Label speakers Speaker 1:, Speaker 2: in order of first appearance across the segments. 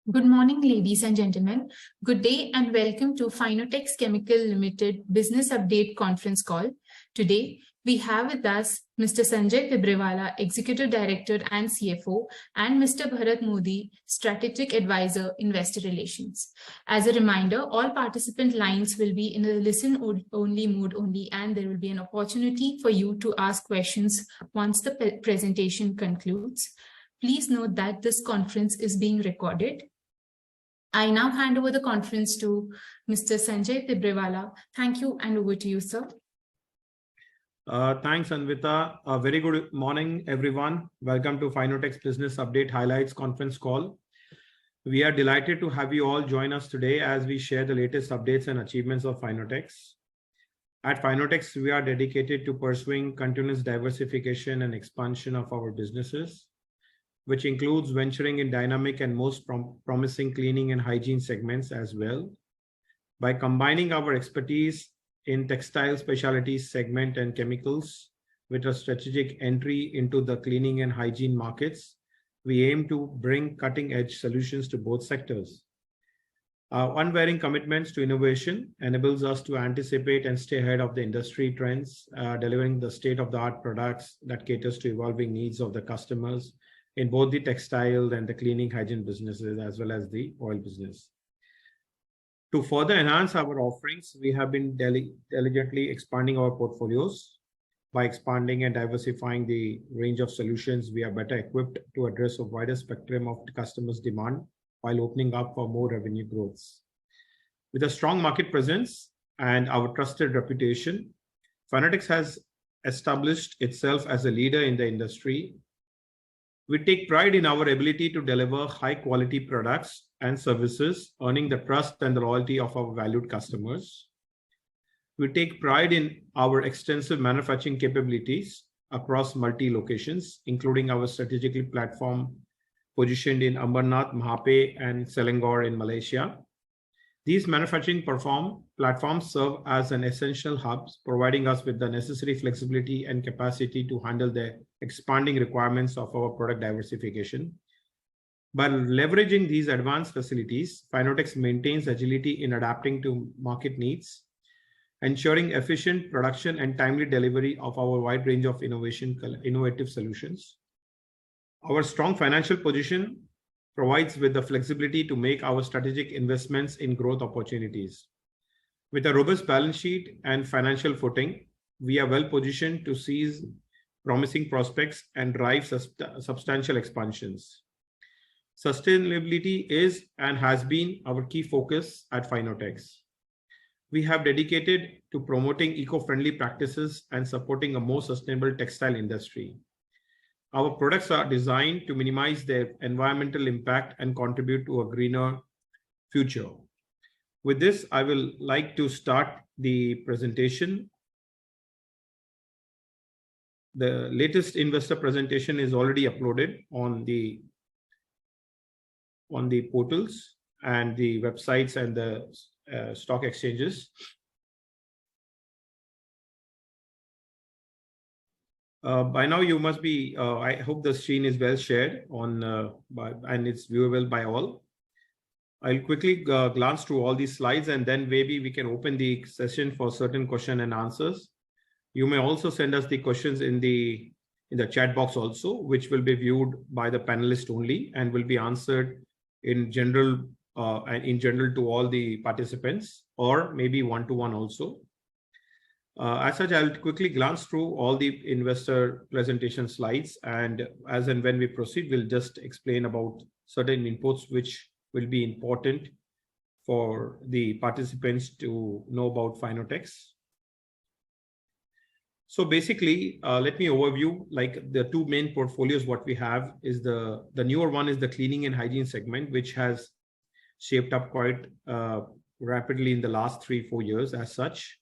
Speaker 1: Good morning, ladies and gentlemen. Good day and welcome to Fineotex Chemical Limited Business Update Conference Call. Today, we have with us Mr. Sanjay Tibrewala, Executive Director and CFO, and Mr. Bharat Modi, Strategic Advisor, Investor Relations. As a reminder, all participant lines will be in a listen-only mode only, and there will be an opportunity for you to ask questions once the presentation concludes. Please note that this conference is being recorded. I now hand over the conference to Mr. Sanjay Tibrewala. Thank you, and over to you, sir.
Speaker 2: Thanks, Anvita. A very good morning, everyone. Welcome to Fineotex Business Update Highlights Conference Call. We are delighted to have you all join us today as we share the latest updates and achievements of Fineotex. At Fineotex, we are dedicated to pursuing continuous diversification and expansion of our businesses, which includes venturing in dynamic and most promising cleaning and hygiene segments as well. By combining our expertise in textile specialties segment and chemicals with a strategic entry into the cleaning and hygiene markets, we aim to bring cutting-edge solutions to both sectors. Our unwavering commitments to innovation enables us to anticipate and stay ahead of the industry trends, delivering the state-of-the-art products that caters to evolving needs of the customers in both the textile and the cleaning hygiene businesses, as well as the oil business. To further enhance our offerings, we have been diligently expanding our portfolios. By expanding and diversifying the range of solutions, we are better equipped to address a wider spectrum of the customers' demand while opening up for more revenue growths. With a strong market presence and our trusted reputation, Fineotex has established itself as a leader in the industry. We take pride in our ability to deliver high-quality products and services, earning the trust and the loyalty of our valued customers. We take pride in our extensive manufacturing capabilities across multi-locations, including our strategically platform positioned in Ambernath, Mahape, and Selangor in Malaysia. These manufacturing platforms serve as an essential hubs, providing us with the necessary flexibility and capacity to handle the expanding requirements of our product diversification. By leveraging these advanced facilities, Fineotex maintains agility in adapting to market needs, ensuring efficient production and timely delivery of our wide range of innovative solutions. Our strong financial position provides with the flexibility to make our strategic investments in growth opportunities. With a robust balance sheet and financial footing, we are well positioned to seize promising prospects and drive substantial expansions. Sustainability is and has been our key focus at Fineotex. We have dedicated to promoting eco-friendly practices and supporting a more sustainable textile industry. Our products are designed to minimize their environmental impact and contribute to a greener future. With this, I will like to start the presentation. The latest investor presentation is already uploaded on the portals and the websites and the stock exchanges. By now you must be, I hope the screen is well shared on and it's viewable by all. I'll quickly glance through all these slides and then maybe we can open the session for certain question and answers. You may also send us the questions in the chat box also, which will be viewed by the panelists only and will be answered in general to all the participants, or maybe one-to-one also. As such, I'll quickly glance through all the investor presentation slides, and as and when we proceed, we'll just explain about certain inputs which will be important for the participants to know about Fineotex. So basically, let me overview like the two main portfolios. What we have is the newer one is the cleaning and hygiene segment, which has shaped up quite rapidly in the last 3-4 years as such.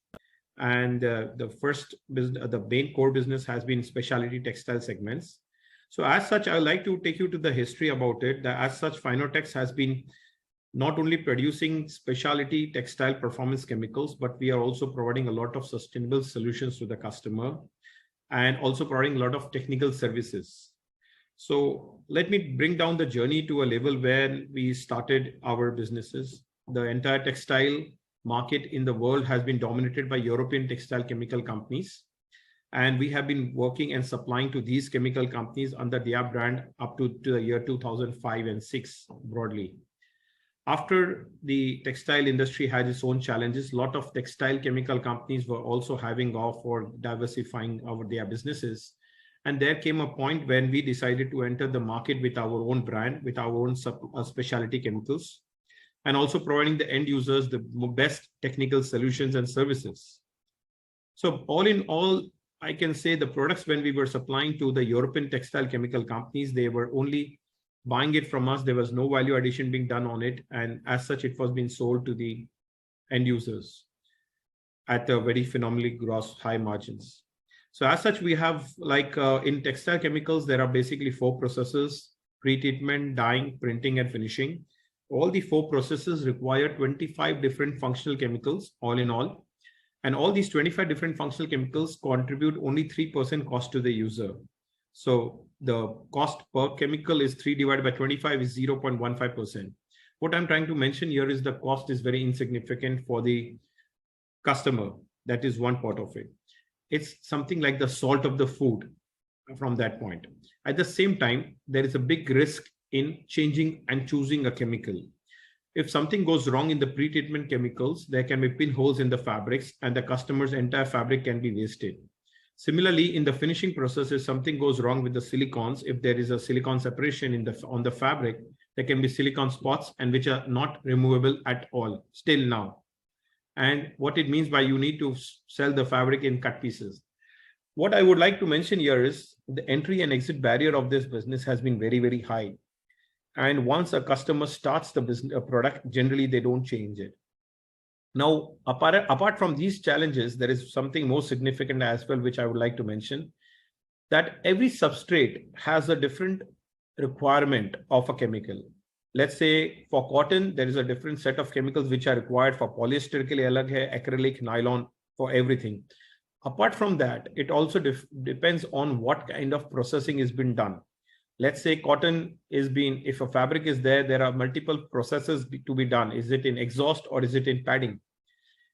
Speaker 2: And the first business, the main core business has been specialty textile segments. So as such, I would like to take you to the history about it. That as such, Fineotex has been not only producing specialty textile performance chemicals, but we are also providing a lot of sustainable solutions to the customer and also providing a lot of technical services. So let me bring down the journey to a level where we started our businesses. The entire textile market in the world has been dominated by European textile chemical companies. And we have been working and supplying to these chemical companies under their brand up to the year 2005 and 6 broadly. After the textile industry had its own challenges, a lot of textile chemical companies were also having off or diversifying their businesses. And there came a point when we decided to enter the market with our own brand, with our own specialty chemicals, and also providing the end users the best technical solutions and services. So all in all, I can say the products when we were supplying to the European textile chemical companies, they were only buying it from us. There was no value addition being done on it. And as such, it was being sold to the end users at a very phenomenally gross high margins. So as such, we have in textile chemicals, there are basically 4 processes: pre-treatment, dyeing, printing, and finishing. All the 4 processes require 25 different functional chemicals all in all. And all these 25 different functional chemicals contribute only 3% cost to the user. So the cost per chemical is 3 divided by 25 is 0.15%. What I'm trying to mention here is the cost is very insignificant for the customer. That is one part of it. It's something like the salt of the food from that point. At the same time, there is a big risk in changing and choosing a chemical. If something goes wrong in the pre-treatment chemicals, there can be pinholes in the fabrics and the customer's entire fabric can be wasted. Similarly, in the finishing process, if something goes wrong with the silicons, if there is a silicon separation on the fabric, there can be silicon spots and which are not removable at all still now. And what it means by you need to sell the fabric in cut pieces. What I would like to mention here is the entry and exit barrier of this business has been very, very high. And once a customer starts the business product, generally they don't change it. Now, apart from these challenges, there is something more significant as well, which I would like to mention, that every substrate has a different requirement of a chemical. Let's say for cotton, there is a different set of chemicals which are required for polyester ke liye alag hai, acrylic, nylon, for everything. Apart from that, it also depends on what kind of processing is being done. Let's say cotton is being, if a fabric is there, there are multiple processes to be done. Is it in exhaust or is it in padding?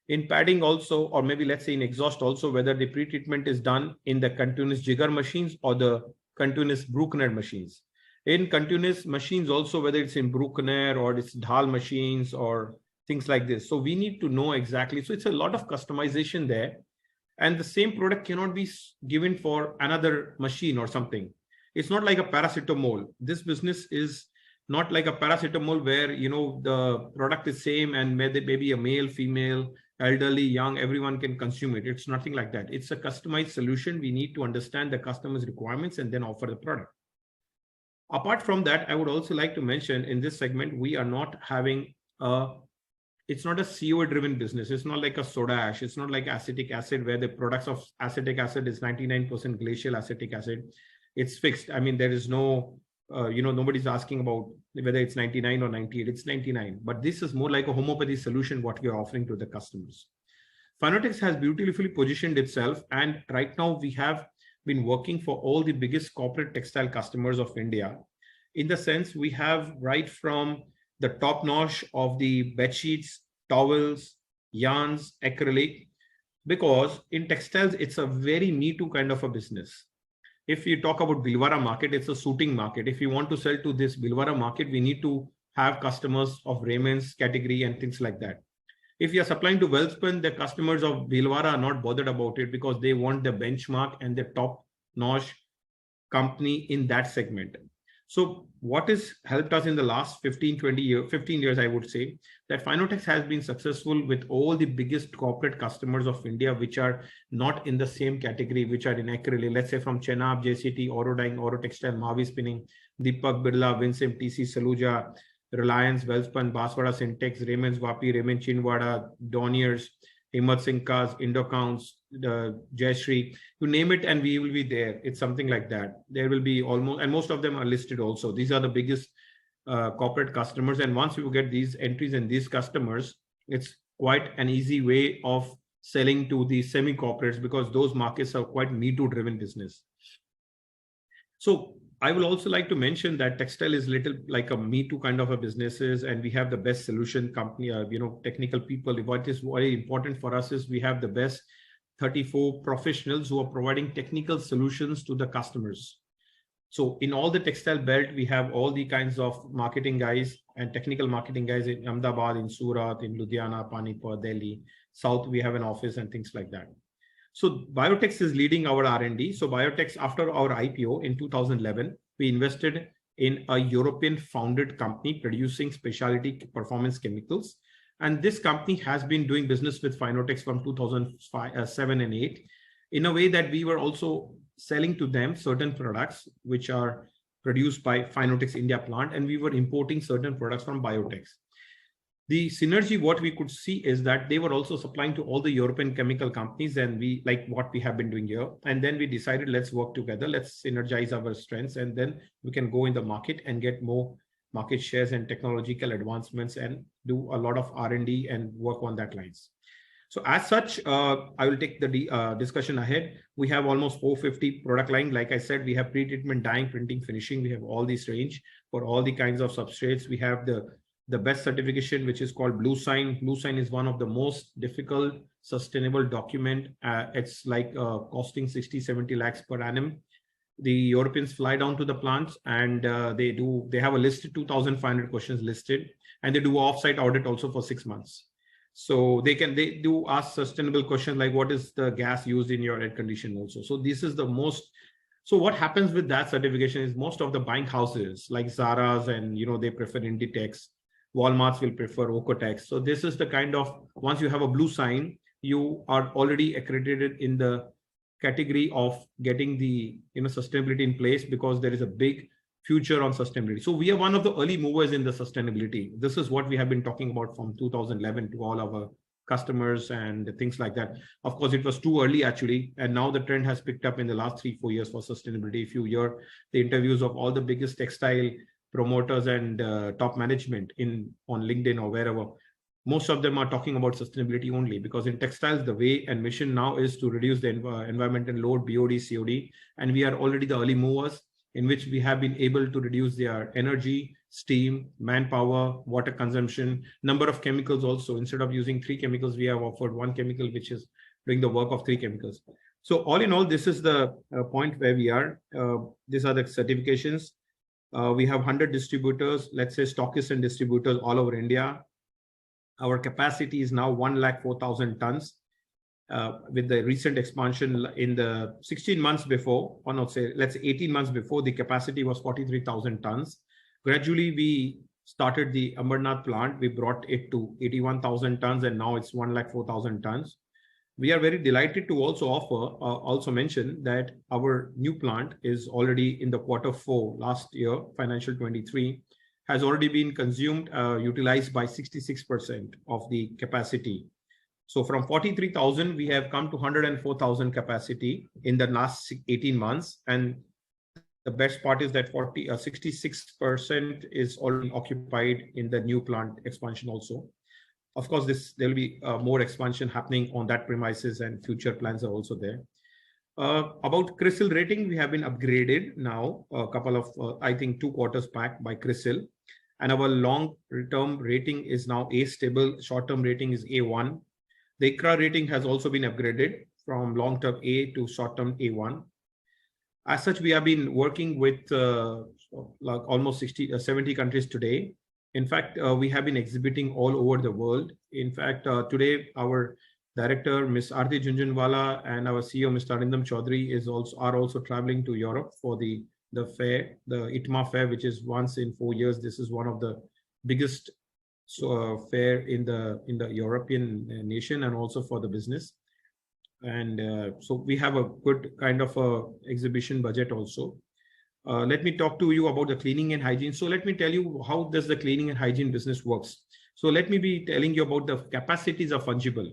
Speaker 2: In padding also, or maybe let's say in exhaust also, whether the pre-treatment is done in the continuous jigger machines or the continuous Bruckner machines. In continuous machines also, whether it's in Bruckner or it's Dhal machines or things like this. So we need to know exactly. So it's a lot of customization there. And the same product cannot be given for another machine or something. It's not like a paracetamol. This business is not like a paracetamol where, you know, the product is same and maybe a male, female, elderly, young, everyone can consume it. It's nothing like that. It's a customized solution. We need to understand the customer's requirements and then offer the product. Apart from that, I would also like to mention in this segment, we are not having it's not a CO driven business. It's not like a soda ash. It's not like acetic acid where the products of acetic acid is 99% glacial acetic acid. It's fixed. I mean, there is no, nobody's asking about whether it's 99 or 98. It's 99. But this is more like a homeopathy solution, what we are offering to the customers. Fineotex has beautifully positioned itself. And right now we have been working for all the biggest corporate textile customers of India. In the sense, we have right from the top notch of the bed sheets, towels, yarns, acrylic, because in textiles, it's a very Me Too kind of a business. If you talk about Bhilwara market, it's a suiting market. If you want to sell to this Bhilwara market, we need to have customers of Raymond's category and things like that. If you are supplying to Welspun, the customers of Bhilwara are not bothered about it because they want the benchmark and the top notch company in that segment. So what has helped us in the last 15 years, I would say, that Fineotex has been successful with all the biggest corporate customers of India, which are not in the same category, which are in acrylic, let's say from Chenab, JCT, Oro Dyeing, Oro Textile, Mavi Spinning, Deepak Birla, Vincent, TC Saluja, Reliance, Welspun, Baswara Syntex, Raymond's Vapi, Raymond Chinwada, Doniers, Himmat Singh Kaz, Indocounts, the Jayashree, you name it, and we will be there. It's something like that. There will be almost, and most of them are listed also. These are the biggest corporate customers. And once you get these entries and these customers, it's quite an easy way of selling to the semi-corporates because those markets are quite Me Too driven business. So I will also like to mention that textile is little like a Me Too kind of a businesses, and we have the best solution company, technical people. What is very important for us is we have the best 34 professionals who are providing technical solutions to the customers. So in all the textile belt, we have all the kinds of marketing guys and technical marketing guys in Ahmedabad, in Surat, in Ludhiana, Panipat, Delhi, South, we have an office and things like that. So Biotex is leading our R&D. So Biotex, after our IPO in 2011, we invested in a European founded company producing specialty performance chemicals. And this company has been doing business with Fineotex from 2007 and 8 in a way that we were also selling to them certain products which are produced by Fineotex India plant, and we were importing certain products from Biotex. The synergy, what we could see is that they were also supplying to all the European chemical companies, and we like what we have been doing here. And then we decided, let's work together, let's synergize our strengths, and then we can go in the market and get more market shares and technological advancements and do a lot of R&D and work on that lines. So as such, I will take the discussion ahead. We have almost 450 product line. Like I said, we have pre-treatment, dyeing, printing, finishing. We have all these range for all the kinds of substrates. We have the best certification, which is called Blue Sign. Blue Sign is one of the most difficult sustainable document. It's like costing 60-70 lakhs per annum. The Europeans fly down to the plants, and they have a list, 2,500 questions listed, and they do off-site audit also for 6 months. So they do ask sustainable questions like, what is the gas used in your air condition also. So this is the most. So what happens with that certification is most of the buying houses like Zara's and they prefer Inditex. Walmarts will prefer 𝗚𝗚𝗏. So this is the kind of, once you have a blue sign, you are already accredited in the category of getting the sustainability in place, because there is a big future on sustainability. So we are one of the early movers in the sustainability. This is what we have been talking about from 2011 to all our customers and things like that. Of course, it was too early actually, and now the trend has picked up in the last 3-4 years for sustainability. If you hear the interviews of all the biggest textile promoters and top management on LinkedIn or wherever, most of them are talking about sustainability only, because in textiles, the way and mission now is to reduce the environmental load, BOD, COD, and we are already the early movers, in which we have been able to reduce their energy, steam, manpower, water consumption, number of chemicals also. Instead of using 3 chemicals, we have offered 1 chemical, which is doing the work of 3 chemicals. So all in all, this is the point where we are. These are the certifications. We have 100 distributors, let's say stockists and distributors all over India. Our capacity is now 104,000 tons. With the recent expansion in the 16 months before, or not say, let's say 18 months before, the capacity was 43,000 tons. Gradually, we started the Ambernath plant. We brought it to 81,000 tons, and now it's 104,000 tons. We are very delighted to also mention that our new plant is already in the Q4 last year, financial 23, has already been consumed, utilized by 66% of the capacity. So from 43,000, we have come to 104,000 capacity in the last 18 months. And the best part is that 66% is already occupied in the new plant expansion also. Of course, there will be more expansion happening on that premises, and future plans are also there. About CRISIL rating, we have been upgraded now a couple of, I think 2 quarters back by CRISIL. And our long-term rating is now A stable, short-term rating is A1. The ICRA rating has also been upgraded from long-term A to short-term A1. As such, we have been working with like almost 70 countries today. In fact, we have been exhibiting all over the world. In fact, today our director, Ms. Aarti Jhunjhunwala, and our CEO, Mr. Arindam Chaudhary, are also traveling to Europe for the fair, the ITMA fair, which is once in 4 years. This is one of the biggest fair in the European nation, and also for the business. And so we have a good kind of exhibition budget also. Let me talk to you about the cleaning and hygiene. So let me tell you how does the cleaning and hygiene business works. So let me be telling you about the capacities are fungible.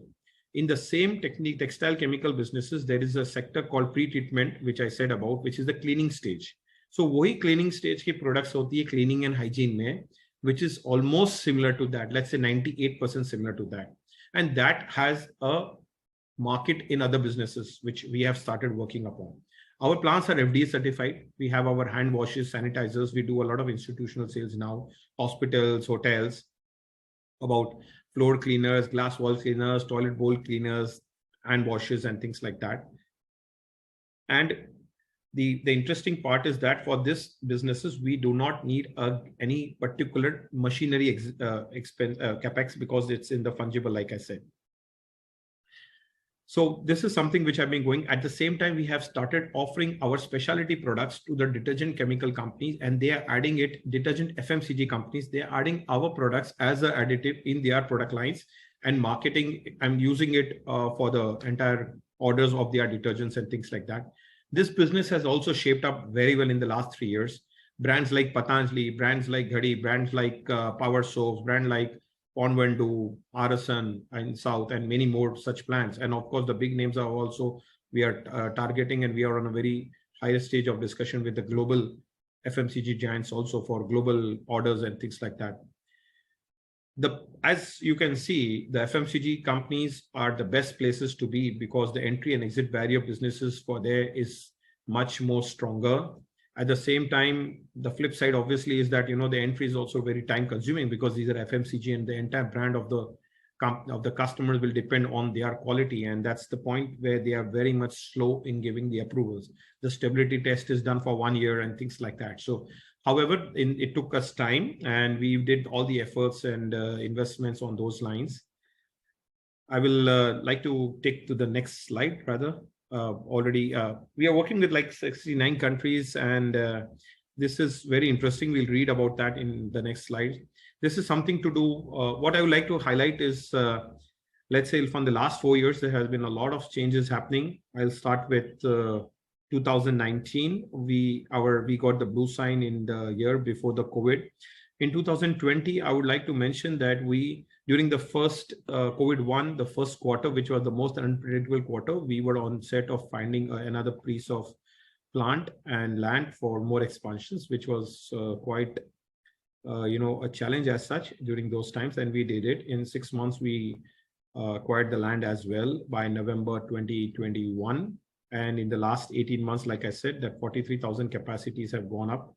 Speaker 2: In the same textile chemical businesses, there is a sector called pre-treatment, which I said about, which is the cleaning stage. So वही cleaning stage के products होती है cleaning and hygiene में, which is almost similar to that. Let's say 98% similar to that. And that has a market in other businesses, which we have started working upon. Our plants are FDA certified. We have our hand washes, sanitizers. We do a lot of institutional sales now, hospitals, hotels, about floor cleaners, glass wall cleaners, toilet bowl cleaners, hand washes, and things like that. And the interesting part is that for this businesses, we do not need any particular machinery capex, because it's in the fungible, like I said. So this is something which have been going. At the same time, we have started offering our specialty products to the detergent chemical companies, and they are adding it, detergent FMCG companies, they are adding our products as an additive in their product lines and marketing. I'm using it for the entire orders of their detergents and things like that. This business has also shaped up very well in the last 3 years. Brands like Patanjali, brands like �11, brands like Power Soaps, brand like Ponvendu, Arasan and South, and many more such plans. And of course, the big names are also, we are targeting, and we are on a very higher stage of discussion with the global FMCG giants also for global orders and things like that. As you can see, the FMCG companies are the best places to be, because the entry and exit barrier of businesses for there is much more stronger. At the same time, the flip side obviously is that, the entry is also very time consuming, because these are FMCG and the entire brand of the customers will depend on their quality. And that's the point where they are very much slow in giving the approvals. The stability test is done for 1 year and things like that. So, however, it took us time, and we did all the efforts and investments on those lines. I will like to take to the next slide rather. We are working with like 69 countries, and this is very interesting. We'll read about that in the next slide. This is something to do. What I would like to highlight is, let's say from the last 4 years, there has been a lot of changes happening. I'll start with 2019. We got the blue sign in the year before the COVID. In 2020, I would like to mention that during the first COVID-1, the first quarter, which was the most unpredictable quarter, we were on set of finding another piece of plant and land for more expansions, which was quite, a challenge as such during those times. And we did it. In 6 months, we acquired the land as well by November 2021. And in the last 18 months, like I said, that 43,000 capacities have gone up.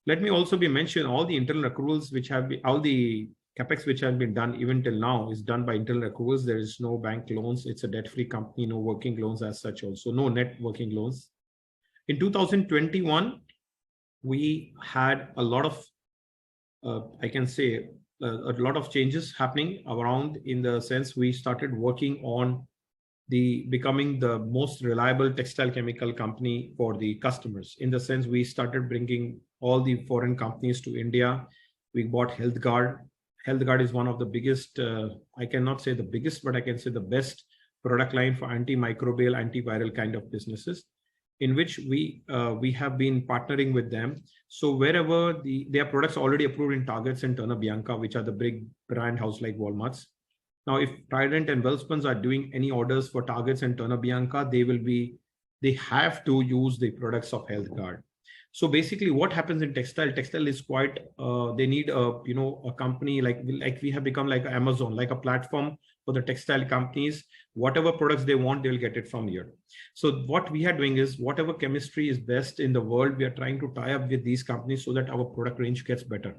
Speaker 2: Let me also mention all the internal accruals, which have been, all the capex which has been done even till now is done by internal accruals. There is no bank loans. It's a debt-free company, no working loans as such also, no net working loans. In 2021, we had a lot of, I can say, a lot of changes happening around, in the sense we started working on becoming the most reliable textile chemical company for the customers. In the sense, we started bringing all the foreign companies to India. We bought 𝐷𝐿𝐻�guard. 𝐷𝐿𝐻�guard is one of the biggest, I cannot say the biggest, but I can say the best product line for antimicrobial, antiviral kind of businesses, in which we have been partnering with them. So wherever their products are already approved in Targets and 𝗏𝗏𝗏𝐵𝐴NCA, which are the big brand house like Walmart's. Now, if Trident and Welspun are doing any orders for Targets and 𝗏𝗏𝗏𝐵𝐴NCA, they have to use the products of 𝐷𝐿𝐻�guard. So basically, what happens in textile? Textile is quite. They need a company like we have become like Amazon, like a platform for the textile companies. Whatever products they want, they will get it from here. So what we are doing is, whatever chemistry is best in the world, we are trying to tie up with these companies so that our product range gets better.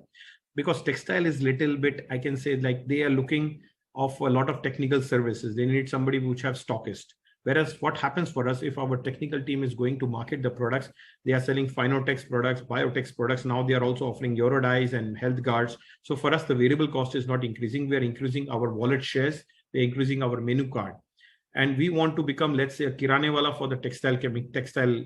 Speaker 2: Because textile is little bit, I can say, like they are looking of a lot of technical services. They need somebody which have stockist. Whereas what happens for us, if our technical team is going to market the products, they are selling Fineotex products, Biotex products. Now they are also offering Eurodyes and 𝐷𝐿𝐻�guards. So for us, the variable cost is not increasing. We are increasing our wallet shares. We're increasing our menu card. And we want to become, let's say, a kiranewala for the textile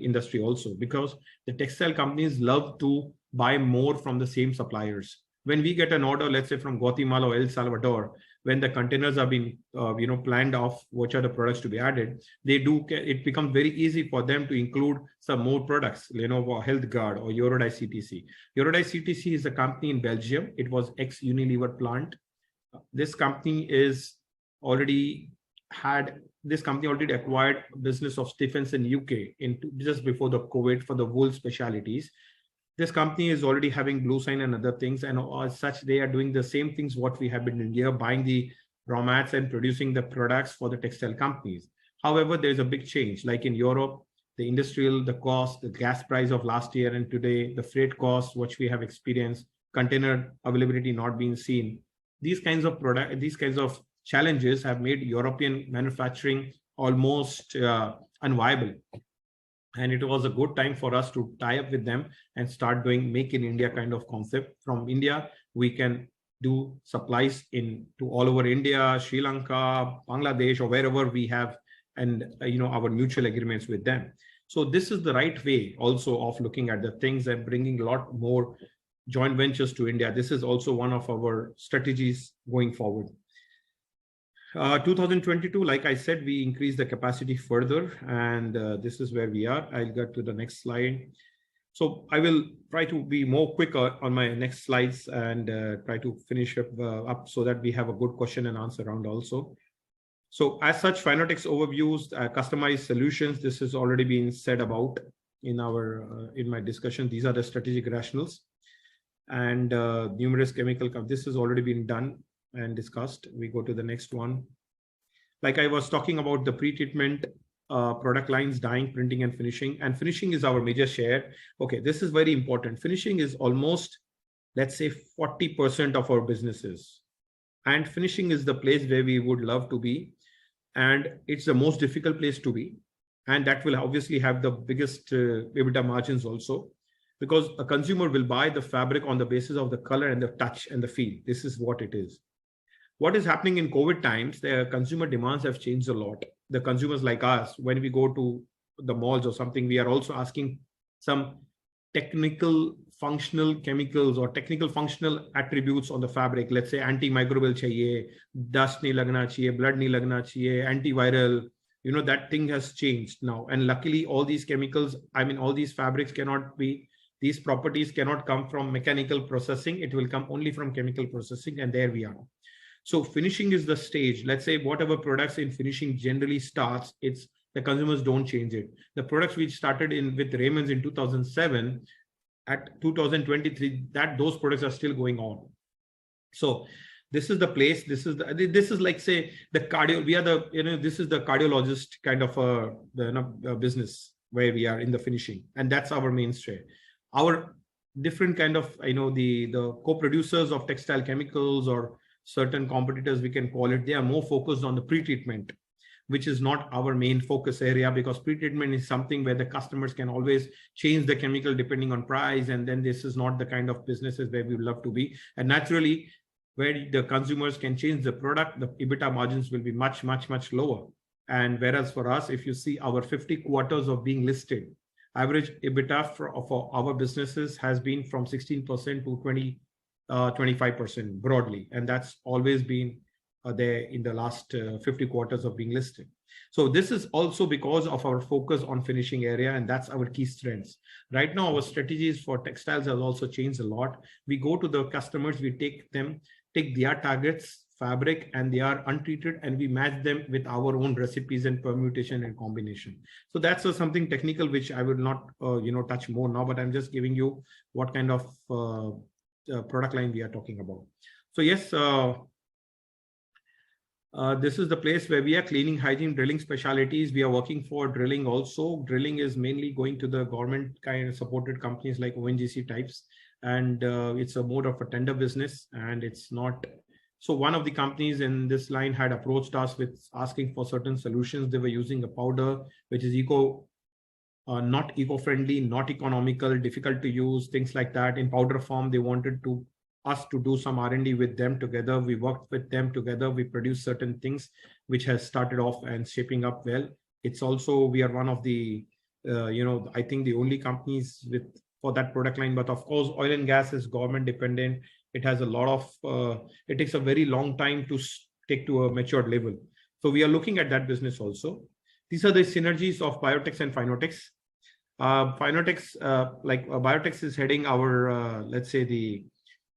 Speaker 2: industry also, because the textile companies love to buy more from the same suppliers. When we get an order, let's say from Guatemala or El Salvador, when the containers are being, planned off, which are the products to be added, it becomes very easy for them to include some more products, 𝗏𝗏𝗏𝗏𝗏𝗏 or Eurodyes CTC. Eurodyes CTC is a company in Belgium. It was ex-Unilever plant. This company already acquired business of Stephens in UK just before the COVID for the wool specialities. This company is already having blue sign and other things, and as such, they are doing the same things what we have been in India, buying the raw mats and producing the products for the textile companies. However, there is a big change. Like in Europe, the industrial, the cost, the gas price of last year and today, the freight costs, which we have experienced, container availability not being seen. These kinds of challenges have made European manufacturing almost unviable. And it was a good time for us to tie up with them and start doing make in India kind of concept. From India, we can do supplies to all over India, Sri Lanka, Bangladesh, or wherever we have, and our mutual agreements with them. So this is the right way also of looking at the things and bringing a lot more joint ventures to India. This is also one of our strategies going forward. 2022, like I said, we increased the capacity further, and this is where we are. I'll get to the next slide. So I will try to be more quicker on my next slides and try to finish up so that we have a good question and answer round also. So as such, Fineotex overviews, customized solutions. This has already been said about in my discussion. These are the strategic rationals, and numerous chemical. This has already been done and discussed. We go to the next one. Like I was talking about the pre-treatment product lines, dyeing, printing, and finishing. And finishing is our major share. Okay, this is very important. Finishing is almost, let's say, 40% of our businesses. And finishing is the place where we would love to be. And it's the most difficult place to be. And that will obviously have the biggest EBITDA margins also, because a consumer will buy the fabric on the basis of the color and the touch and the feel. This is what it is. What is happening in COVID times, the consumer demands have changed a lot. The consumers like us, when we go to the malls or something, we are also asking some technical functional chemicals or technical functional attributes on the fabric. Let's say antimicrobial chahiye, dust nahi lagna chahiye, blood nahi lagna chahiye, antiviral. That thing has changed now. And luckily, all these chemicals, all these fabrics these properties cannot come from mechanical processing. It will come only from chemical processing. And there we are. So finishing is the stage. Let's say whatever products in finishing generally starts, the consumers don't change it. The products which started with Raymond's in 2007, at 2023, those products are still going on. So this is the place. This is like, say, the cardio. We are this is the cardiologist kind of a business where we are in the finishing, and that's our mainstay. Our different kind of the co-producers of textile chemicals or certain competitors, we can call it, they are more focused on the pre-treatment, which is not our main focus area, because pre-treatment is something where the customers can always change the chemical depending on price. And then this is not the kind of businesses where we would love to be. And naturally, where the consumers can change the product, the EBITDA margins will be much, much, much lower. And whereas for us, if you see our 50 quarters of being listed, average EBITDA for our businesses has been from 16% to 25% broadly. And that's always been there in the last 50 quarters of being listed. So this is also because of our focus on finishing area, and that's our key strengths. Right now, our strategies for textiles has also changed a lot. We go to the customers, we take their targets, fabric, and they are untreated, and we match them with our own recipes and permutation and combination. So that's something technical, which I will not touch more now, but I'm just giving you what kind of product line we are talking about. So yes, this is the place where we are cleaning, hygiene, drilling specialties. We are working for drilling also. Drilling is mainly going to the government kind of supported companies like ONGC types. And it's a mode of a tender business, and it's not. So one of the companies in this line had approached us with asking for certain solutions. They were using a powder, which is not eco-friendly, not economical, difficult to use, things like that. In powder form, they wanted us to do some R&D with them together. We worked with them together. We produced certain things, which has started off and shaping up well. It's also, we are one of the, I think the only companies for that product line. But of course, oil and gas is government dependent. It has a lot of, it takes a very long time to take to a matured level. So we are looking at that business also. These are the synergies of Biotex and Fineotex. Fineotex, Biotex is heading our, let's say, the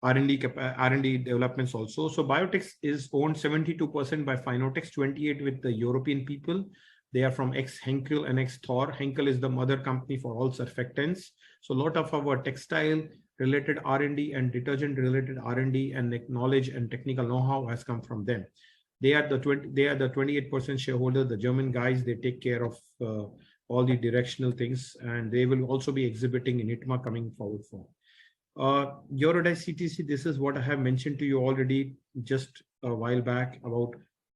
Speaker 2: R&D developments also. So Biotex is owned 72% by Fineotex, 28% with the European people. They are from Henkel and Thor. Henkel is the mother company for all surfactants. So a lot of our textile related R&D and detergent related R&D and knowledge and technical know-how has come from them. They are the 28% shareholder, the German guys. They take care of all the directional things, and they will also be exhibiting in ITMA coming forward for. 𝐸𝐸 CTC, this is what I have mentioned to you already just a while back about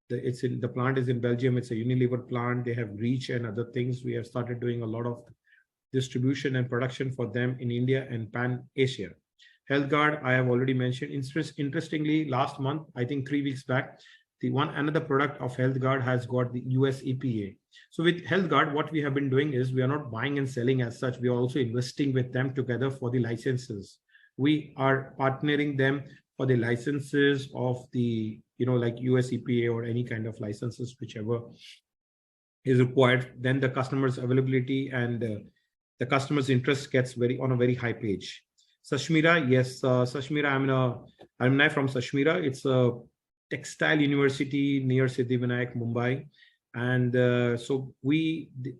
Speaker 2: the plant is in Belgium. It's a Unilever plant. They have reach and other things. We have started doing a lot of distribution and production for them in India and Pan Asia. HealthGuard, I have already mentioned. Interestingly, last month, I think 3 weeks back, another product of HealthGuard has got the US EPA. So with HealthGuard, what we have been doing is we are not buying and selling as such. We are also investing with them together for the licenses. We are partnering them for the licenses of the, like US EPA or any kind of licenses, whichever is required. Then the customer's availability and the customer's interest gets on a very high page. 𝗗𝗏, yes, 𝗗𝗏, I'm an alumni from 𝗗𝗏. It's a textile university near 𝐒𝐮𝐩𝐸𝐵, Mumbai. And so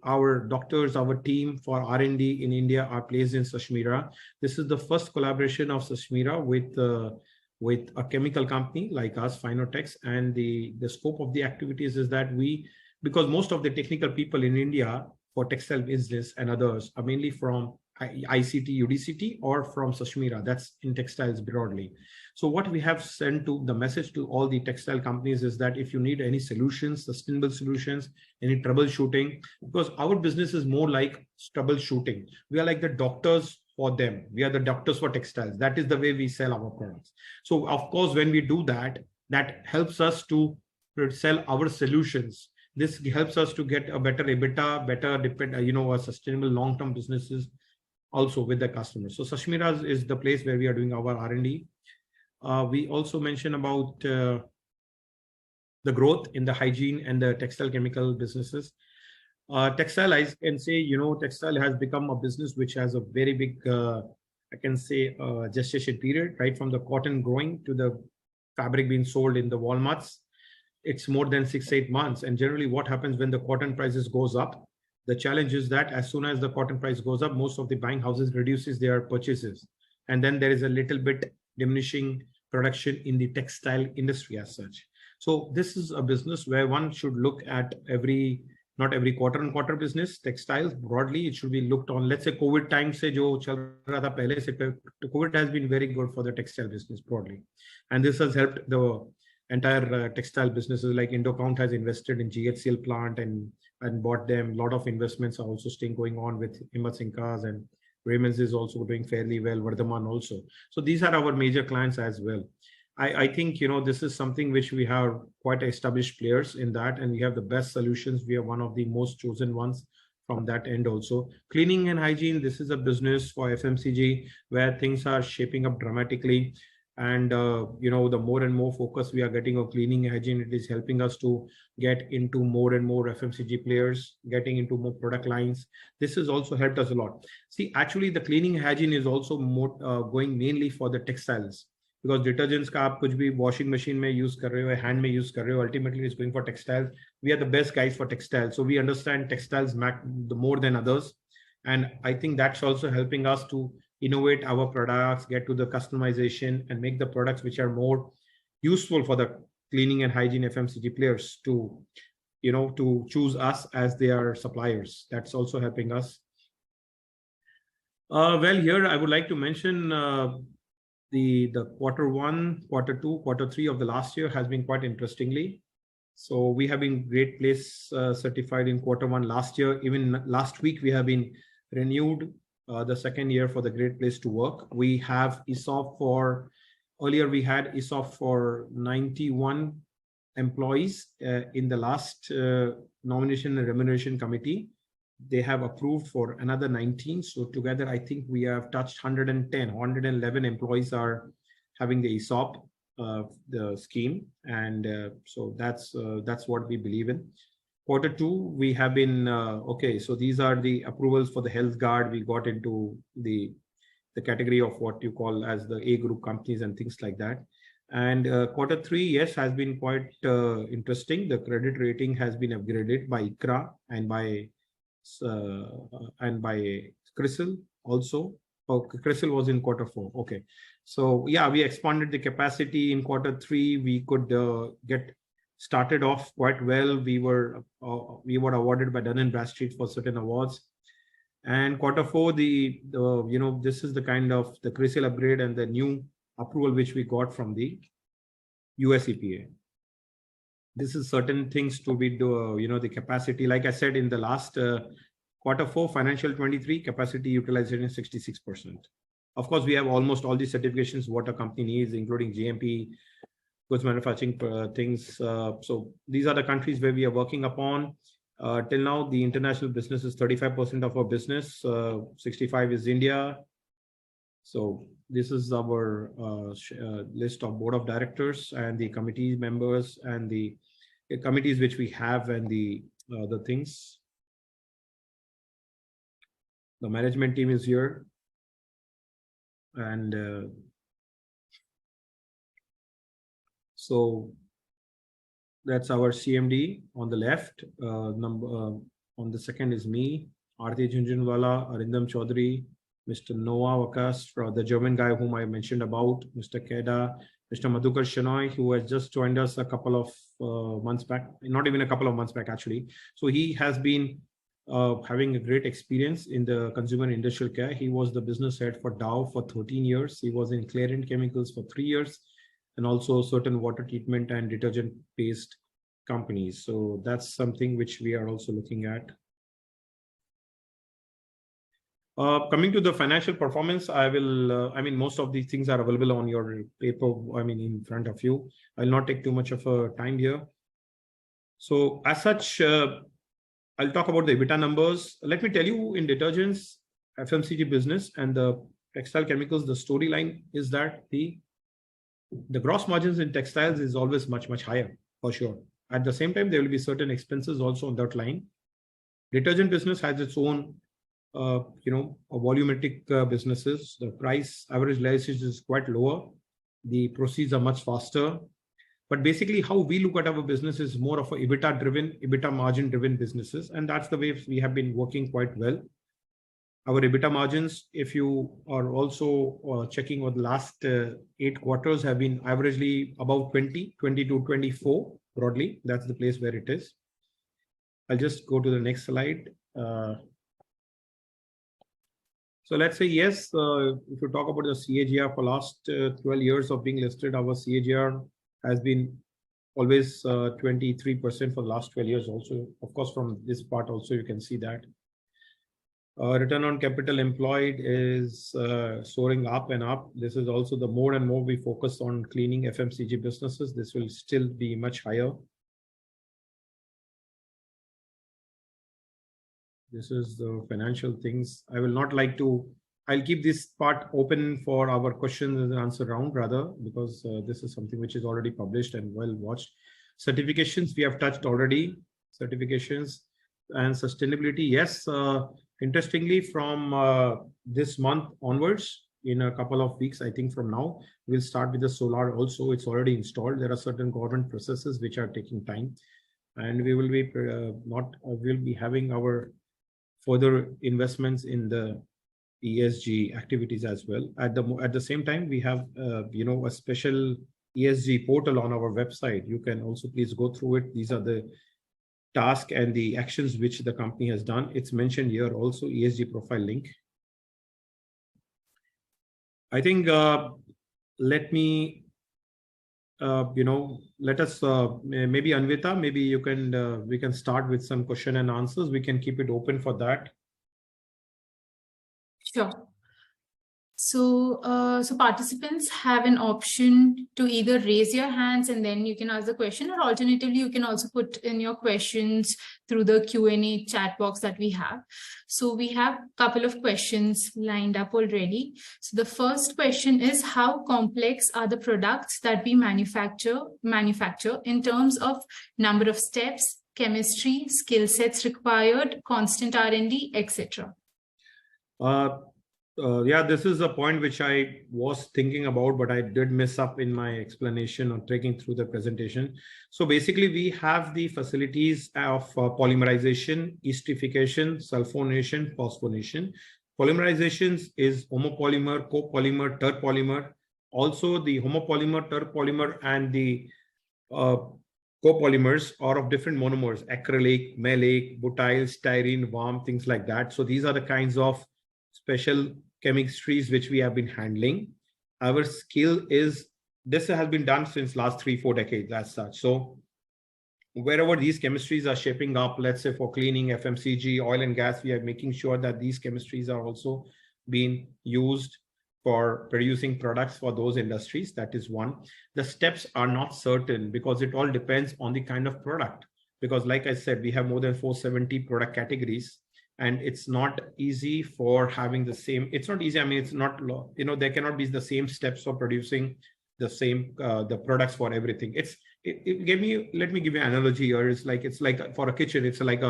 Speaker 2: our doctors, our team for R&D in India are placed in 𝗗𝗏. This is the first collaboration of 𝗗𝗏 with a chemical company like us, Fineotex. And the scope of the activities is that because most of the technical people in India for textile business and others are mainly from ICT, UDCT, or from 𝗗𝗏, that's in textiles broadly. So what we have sent to the message to all the textile companies is that if you need any solutions, sustainable solutions, any troubleshooting, because our business is more like troubleshooting. We are like the doctors for them. We are the doctors for textiles. That is the way we sell our products. So of course, when we do that, that helps us to sell our solutions. This helps us to get a better EBITDA, better sustainable long-term businesses also with the customers. So 𝗗𝗏 is the place where we are doing our R&D. We also mentioned about the growth in the hygiene and the textile chemical businesses. Textile, I can say, textile has become a business which has a very big, I can say, gestation period, right? From the cotton growing to the fabric being sold in the Walmarts. It's more than 6-8 months. And generally what happens when the cotton prices goes up, the challenge is that as soon as the cotton price goes up, most of the buying houses reduces their purchases. And then there is a little bit diminishing production in the textile industry as such. So this is a business where one should look at not every quarter-on-quarter business, textiles broadly, it should be looked on. Let's say COVID time se jo chal raha tha pehle se, COVID has been very good for the textile business broadly. And this has helped the entire textile businesses like Indocount has invested in GHCL plant and bought them. A lot of investments are also still going on with 𝐒𝐮𝐻, and Raymond's is also doing fairly well, 𝗏𝗏𝒻 also. So these are our major clients as well. I think, this is something which we have quite established players in that, and we have the best solutions. We are one of the most chosen ones from that end also. Cleaning and hygiene, this is a business for FMCG where things are shaping up dramatically. And, the more and more focus we are getting on cleaning and hygiene, it is helping us to get into more and more FMCG players, getting into more product lines. This has also helped us a lot. See, actually, the cleaning and hygiene is also more going mainly for the textiles, because detergents ka aap kuch bhi washing machine mein use kar rahe ho, hand mein use kar rahe ho, ultimately it's going for textiles. We are the best guys for textiles. So we understand textiles more than others. And I think that's also helping us to innovate our products, get to the customization, and make the products which are more useful for the cleaning and hygiene FMCG players to, to choose us as their suppliers. That's also helping us. Well, here I would like to mention the Q1, Q2, Q3 of the last year has been quite interestingly. So we have been Great Place certified in Q1 last year. Even last week, we have been renewed the second year for the Great Place to Work. We have 𝗒𝒐 earlier we had 𝗒𝒐 for 91 employees in the last nomination and remuneration committee. They have approved for another 19. So together, I think we have touched 111 employees are having the 𝗒𝒐, the scheme. And so that's what we believe in. Q2, we have been, okay, so these are the approvals for the HealthGuard. We got into the category of what you call as the A group companies and things like that. And Q3, yes, has been quite interesting. The credit rating has been upgraded by ICRA and by CRISIL also. Oh, CRISIL was in Q4. Okay. So yeah, we expanded the capacity in Q3. We could get started off quite well. We were awarded by Dun & Bradstreet for certain awards. And Q4, this is the kind of the CRISIL upgrade and the new approval which we got from the US EPA. This is certain things to be the capacity. Like I said in the last Q4 financial 23, capacity utilization is 66%. Of course, we have almost all the certifications what a company needs, including GMP, goods manufacturing things. So these are the countries where we are working upon. Till now, the international business is 35% of our business. 65 is India. So this is our list of board of directors and the committee members and the committees which we have and the things. The management team is here. And so that's our CMD on the left. On the second is me, Aarti Jhunjhunwala, Arindam Chaudhary, Mr. Noah Wakas, from the German guy whom I mentioned about, Mr. Q4FY, Mr. Madhukar Shenoy, who has just joined us a couple of months back, not even a couple of months back actually. So he has been having a great experience in the consumer industrial care. He was the business head for Dow for 13 years. He was in Clariant Chemicals for 3 years, and also certain water treatment and detergent based companies. So that's something which we are also looking at. Coming to the financial performance, I will, most of these things are available on your paper, in front of you. I'll not take too much of a time here. So as such, I'll talk about the EBITDA numbers. Let me tell you, in detergents, FMCG business and the textile chemicals, the storyline is that the gross margins in textiles is always much, much higher, for sure. At the same time, there will be certain expenses also on that line. Detergent business has its own, volumetric businesses. The price average realization is quite lower. The proceeds are much faster. But basically, how we look at our business is more of a EBITDA margin-driven businesses, and that's the way we have been working quite well. Our EBITDA margins, if you are also checking over the last 8 quarters, have been averagely about 20 to 24 broadly. That's the place where it is. I'll just go to the next slide. So let's say, yes, if you talk about the CAGR for last 12 years of being listed, our CAGR has been always 23% for the last 12 years also. Of course, from this part also, you can see that. Return on capital employed is soaring up and up. This is also the more and more we focus on cleaning FMCG businesses. This will still be much higher. This is the financial things. I will not like to, I'll keep this part open for our questions and answer round rather, because this is something which is already published and well watched. Certifications, we have touched already. Certifications and sustainability. Yes, interestingly, from this month onwards, in a couple of weeks, I think from now, we'll start with the solar also. It's already installed. There are certain government processes which are taking time, and we will be we'll be having our further investments in the ESG activities as well. At the same time, we have a special ESG portal on our website. You can also please go through it. These are the tasks and the actions which the company has done. It's mentioned here also, ESG profile link. I think let me let us maybe Anvita, maybe you can we can start with some question and answers. We can keep it open for that.
Speaker 1: Sure. So, so participants have an option to either raise your hands and then you can ask the question, or alternatively, you can also put in your questions through the Q&A chat box that we have. So we have a couple of questions lined up already. So the first question is, how complex are the products that we manufacture in terms of number of steps, chemistry, skill sets required, constant R&D, etc.?
Speaker 2: Yeah, this is a point which I was thinking about, but I did mess up in my explanation or taking through the presentation. So basically, we have the facilities of polymerization, esterification, sulfonation, phosphonation. Polymerizations is homopolymer, copolymer, terpolymer. Also, the homopolymer, terpolymer, and the copolymers or of different monomers, acrylic, maleic, butyl, styrene, VAM, things like that. So these are the kinds of special chemistries which we have been handling. Our skill is, this has been done since last 3-4 decades as such. So wherever these chemistries are shaping up, let's say for cleaning, FMCG, oil and gas, we are making sure that these chemistries are also being used for producing products for those industries. That is one. The steps are not certain because it all depends on the kind of product. Because like I said, we have more than 470 product categories, and it's not easy for having the same, it's not easy. I mean, it's not, you know, there cannot be the same steps for producing the same, the products for everything. Let me give you an analogy here. It's like for a kitchen, it's like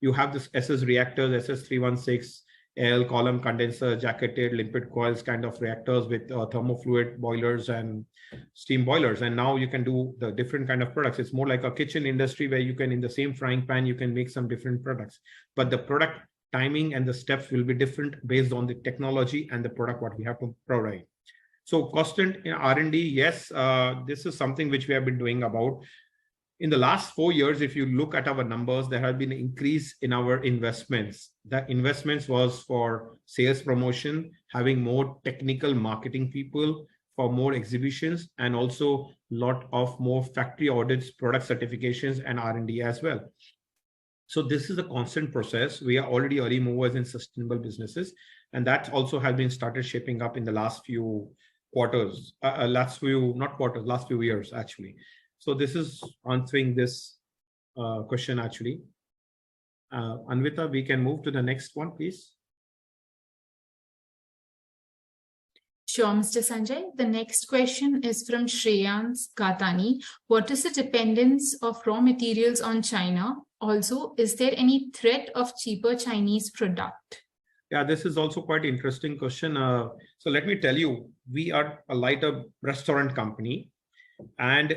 Speaker 2: you have this SS reactors, SS316L, column condenser, jacketed limpet coils kind of reactors with thermofluid boilers and steam boilers. And now you can do the different kind of products. It's more like a kitchen industry where you can, in the same frying pan, you can make some different products, but the product timing and the steps will be different based on the technology and the product what we have to provide. So constant in R&D, yes, this is something which we have been doing about. In the last 4 years, if you look at our numbers, there has been an increase in our investments. The investments was for sales promotion, having more technical marketing people, for more exhibitions, and also lot of more factory audits, product certifications, and R&D as well. So this is a constant process. We are already early movers in sustainable businesses, and that also has been started shaping up in the last few quarters, last few years actually. So this is answering this question actually. Anvita, we can move to the next one, please.
Speaker 1: Sure, Mr. Sanjay. The next question is from Shreyans Gatani. What is the dependence of raw materials on China? Also, is there any threat of cheaper Chinese product?
Speaker 2: Yeah, this is also quite interesting question. So let me tell you, we are a lighter restaurant company, and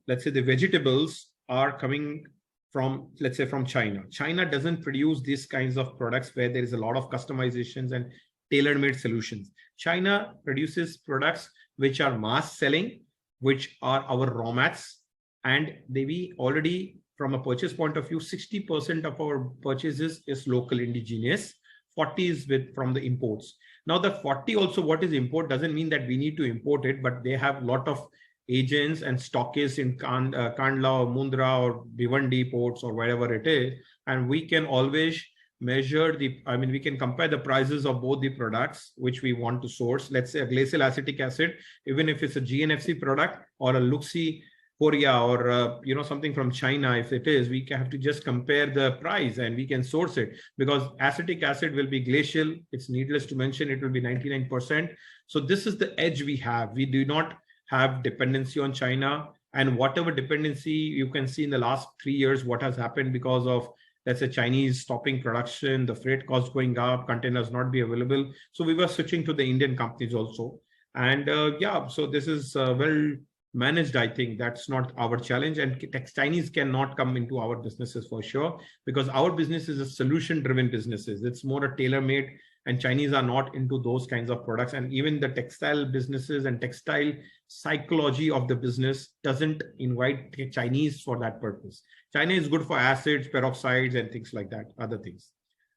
Speaker 2: let's say the vegetables are coming from, let's say, from China. China doesn't produce these kinds of products where there is a lot of customizations and tailor-made solutions. China produces products which are mass selling, which are our raw mats, and we already, from a purchase point of view, 60% of our purchases is local indigenous, 40 is from the imports. Now the 40 also, what is import doesn't mean that we need to import it, but they have a lot of agents and stockists in Kandla or Mundra or Bhiwandi ports or wherever it is, and we can always measure we can compare the prices of both the products which we want to source. Let's say a glacial acetic acid, even if it's a GNFC product or a Luxi Korea or something from China, if it is, we have to just compare the price and we can source it, because acetic acid will be glacial. It's needless to mention, it will be 99%. So this is the edge we have. We do not have dependency on China, and whatever dependency you can see in the last 3 years, what has happened because of, let's say, Chinese stopping production, the freight costs going up, containers not be available. So we were switching to the Indian companies also. And yeah, so this is well managed. I think that's not our challenge, and Chinese cannot come into our businesses for sure, because our business is a solution driven businesses. It's more a tailor-made, and Chinese are not into those kinds of products. And even the textile businesses and textile psychology of the business doesn't invite Chinese for that purpose. China is good for acids, peroxides, and things like that, other things.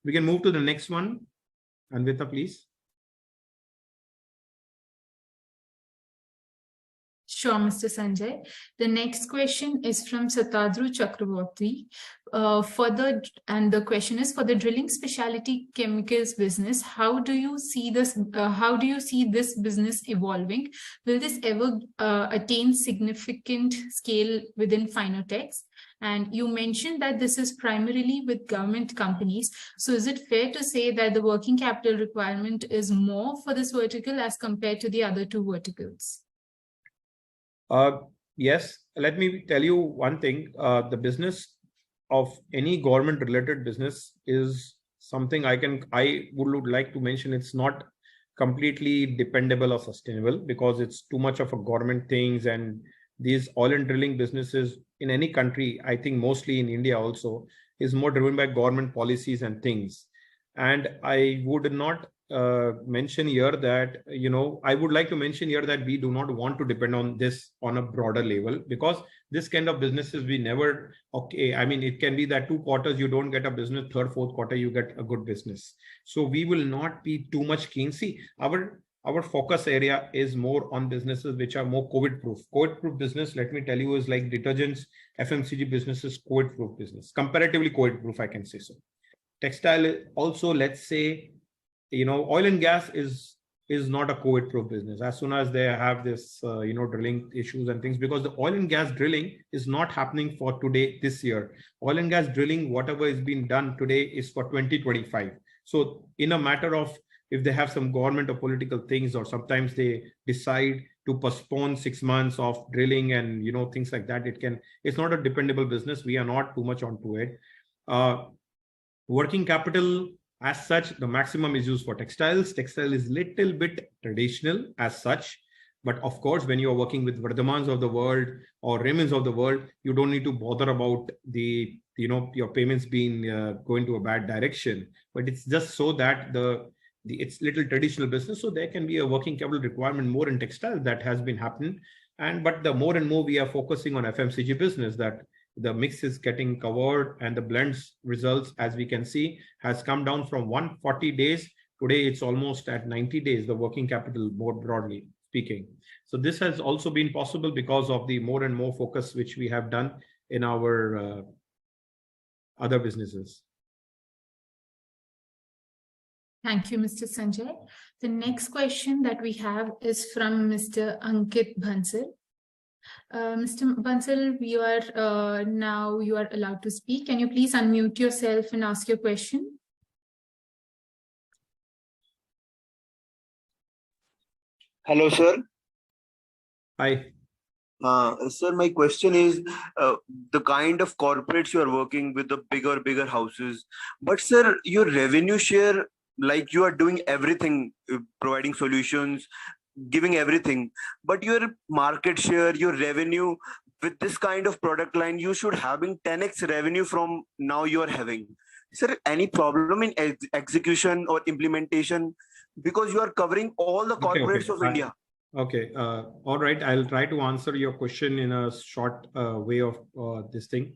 Speaker 2: We can move to the next one. Anvita, please.
Speaker 1: Sure, Mr. Sanjay. The next question is from Satadru Chakraborty. And the question is, for the drilling specialty chemicals business, how do you see this? How do you see this business evolving? Will this ever attain significant scale within Fineotex? And you mentioned that this is primarily with government companies. So is it fair to say that the working capital requirement is more for this vertical as compared to the other two verticals?
Speaker 2: Yes, let me tell you one thing. The business of any government related business is something I would like to mention. It's not completely dependable or sustainable, because it's too much of a government things, and these oil and drilling businesses in any country, I think mostly in India also, is more driven by government policies and things. And I would not mention here that, I would like to mention here that we do not want to depend on this on a broader level, because this kind of businesses we never, I mean, it can be that 2 quarters you don't get a business, 3rd, 4th quarter you get a good business. So we will not be too much keen. See, our focus area is more on businesses which are more COVID-proof. COVID-proof business, let me tell you, is like detergents, FMCG businesses, COVID-proof business, comparatively COVID-proof, I can say so. Textile also, let's say, oil and gas is not a COVID-proof business. As soon as they have this, drilling issues and things, because the oil and gas drilling is not happening for today, this year. Oil and gas drilling, whatever is being done today, is for 2025. So in a matter of, if they have some government or political things, or sometimes they decide to postpone 6 months of drilling and, things like that, it's not a dependable business. We are not too much onto it. Working capital, as such, the maximum is used for textiles. Textile is little bit traditional as such, but of course, when you are working with Vardhamans of the world or Raymond's of the world, you don't need to bother about the, your payments being going to a bad direction. But it's just so that it's little traditional business, so there can be a working capital requirement more in textile. That has been happening, but the more and more we are focusing on FMCG business, that the mix is getting covered, and the blends results, as we can see, has come down from 140 days. Today, it's almost at 90 days, the working capital, more broadly speaking. So this has also been possible because of the more and more focus which we have done in our other businesses.
Speaker 1: Thank you, Mr. Sanjay. The next question that we have is from Mr. Ankit Bansal. Mr. Bansal, you are allowed to speak. Can you please unmute yourself and ask your question?
Speaker 3: Hello, sir.
Speaker 2: Hi.
Speaker 3: Sir, my question is the kind of corporates you are working with, the bigger houses. But sir, your revenue share, like you are doing everything, providing solutions, giving everything, but your market share, your revenue with this kind of product line, you should having 10x revenue from now you are having. Sir, any problem in execution or implementation? Because you are covering all the corporates of India.
Speaker 2: Okay. All right. I'll try to answer your question in a short way of this thing.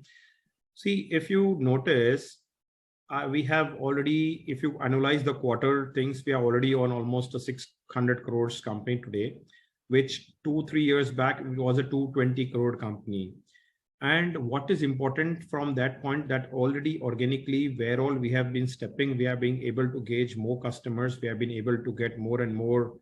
Speaker 2: See, if you notice, we have already, if you analyze the quarter things, we are already on almost a 600 crores company today, which 2-3 years back was a 220 crore company. And what is important from that point, that already organically, where all we have been stepping, we are being able to gauge more customers. We have been able to get more and more,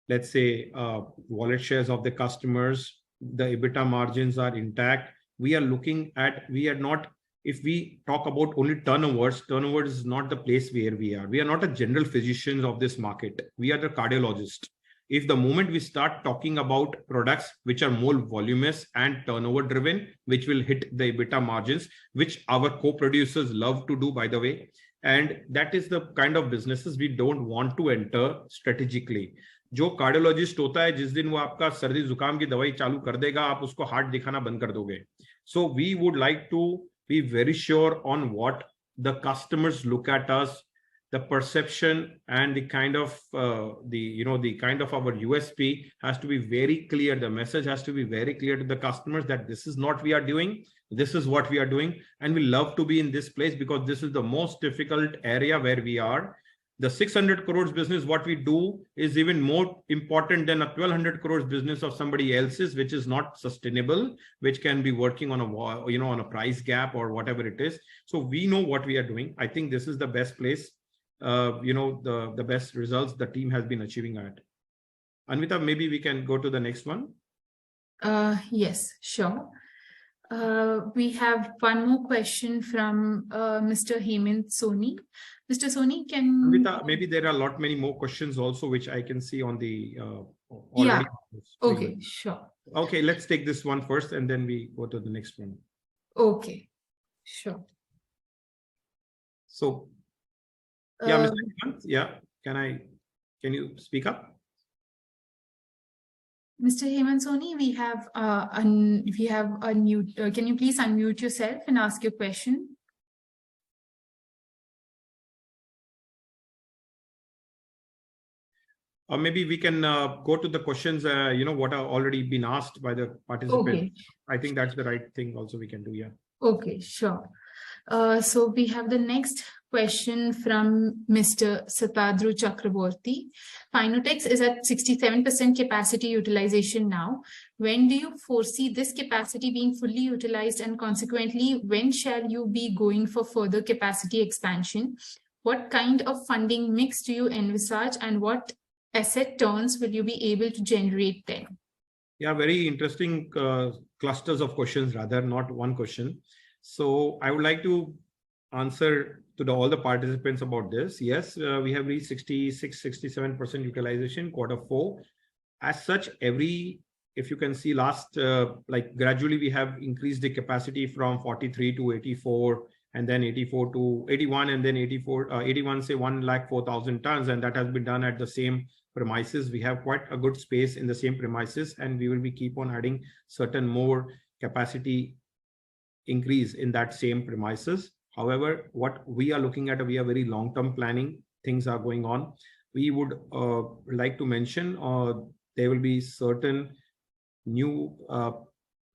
Speaker 2: let's say, wallet shares of the customers. The EBITDA margins are intact. We are looking at, we are not, if we talk about only turnovers is not the place where we are. We are not a general physicians of this market. We are the cardiologist. If the moment we start talking about products which are more voluminous and turnover driven, which will hit the EBITDA margins, which our co-producers love to do, by the way, and that is the kind of businesses we don't want to enter strategically. जो cardiologist होता है, जिस दिन वो आपका सर्दी जुकाम की दवाई चालू कर देगा, आप उसको हार्ट दिखाना बंद कर दोगे. So we would like to be very sure on what the customers look at us, the perception and the kind of the kind of our USP has to be very clear. The message has to be very clear to the customers that this is not we are doing, this is what we are doing, and we love to be in this place because this is the most difficult area where we are. The 600 crores business, what we do is even more important than a 1200 crores business of somebody else's, which is not sustainable, which can be working on a, on a price gap or whatever it is. So we know what we are doing. I think this is the best place, the best results the team has been achieving at. Anvita, maybe we can go to the next one.
Speaker 1: Yes, sure. We have one more question from Mr. Hemant Soni. Mr. Soni, can...
Speaker 2: Anvita, maybe there are many more questions also, which I can see on the...
Speaker 1: yeah, okay, sure.
Speaker 2: Okay, let's take this one first and then we go to the next one.
Speaker 1: Okay, sure.
Speaker 2: So, yeah, Mr. Hemant, yeah, can you speak up?
Speaker 1: Mr. Hemant Soni, we have unmute. Can you please unmute yourself and ask your question?
Speaker 2: Or maybe we can go to the questions, what are already been asked by the participants.
Speaker 1: Okay.
Speaker 2: I think that's the right thing also we can do, yeah.
Speaker 1: Okay, sure. So we have the next question from Mr. Satadru Chakraborty. Fineotex is at 67% capacity utilization now. When do you foresee this capacity being fully utilized, and consequently, when shall you be going for further capacity expansion? What kind of funding mix do you envisage, and what asset turns will you be able to generate then?
Speaker 2: Yeah, very interesting clusters of questions, rather, not one question. So I would like to answer to all the participants about this. Yes, we have reached 66-67% utilization Q4. As such, if you can see last, gradually we have increased the capacity from 43 to 84, and then 84 to 81, and then 81, say 104,000 tons. And that has been done at the same premises. We have quite a good space in the same premises, and we will be keep on adding certain more capacity increase in that same premises. However, what we are looking at, we are very long-term planning. Things are going on. We would like to mention there will be certain new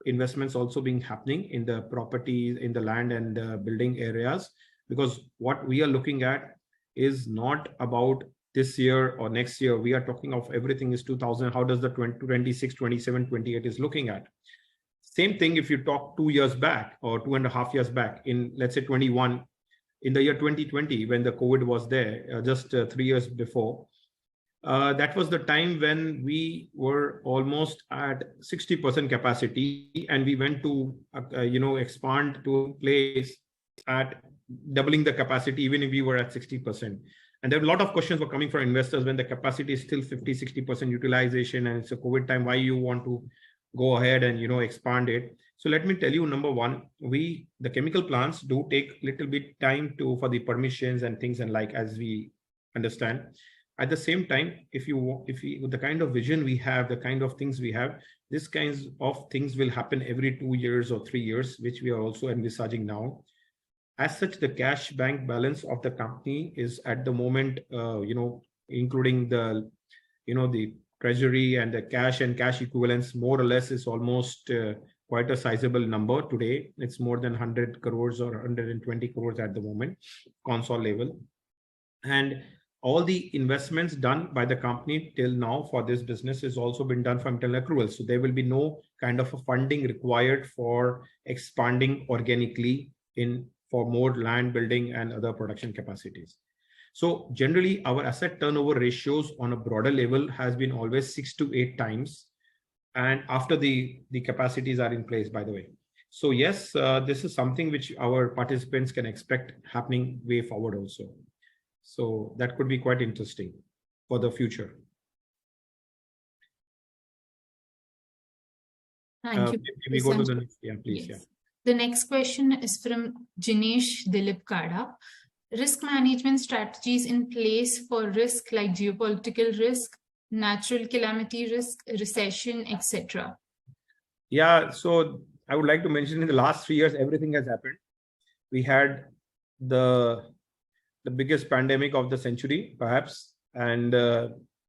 Speaker 2: investments also being happening in the properties, in the land and building areas, because what we are looking at is not about this year or next year. We are talking of everything is 2000. How does the 26, 27, 28 is looking at? Same thing if you talk 2 years back or 2.5 years back in, let's say 21, in the year 2020, when the COVID was there, just 3 years before, that was the time when we were almost at 60% capacity, and we went to, expand to place at doubling the capacity, even if we were at 60%. And there were a lot of questions were coming from investors when the capacity is still 50-60% utilization, and it's a COVID time, why you want to go ahead and expand it. So let me tell you, number one, the chemical plants do take little bit time for the permissions and things, and as we understand. At the same time, if the kind of vision we have, the kind of things we have, these kinds of things will happen every 2 years or 3 years, which we are also envisaging now. As such, the cash bank balance of the company is at the moment, including the treasury and the cash and cash equivalents, more or less is almost quite a sizable number today. It's more than 100 crores or 120 crores at the moment, console level. And all the investments done by the company till now for this business has also been done from internal accruals. So there will be no kind of a funding required for expanding organically for more land building and other production capacities. So generally, our asset turnover ratios on a broader level has been always 6 to 8 times. And after the capacities are in place, by the way. So yes, this is something which our participants can expect happening way forward also. So that could be quite interesting for the future.
Speaker 1: Thank you.
Speaker 2: We go to the next, yeah, please.
Speaker 1: Yes.
Speaker 2: Yeah.
Speaker 1: The next question is from 𝐒𝐮𝐩𝐸𝐵. Risk management strategies in place for risk like geopolitical risk, natural calamity risk, recession, etc.
Speaker 2: Yeah, so I would like to mention in the last 3 years, everything has happened. We had the biggest pandemic of the century, perhaps, and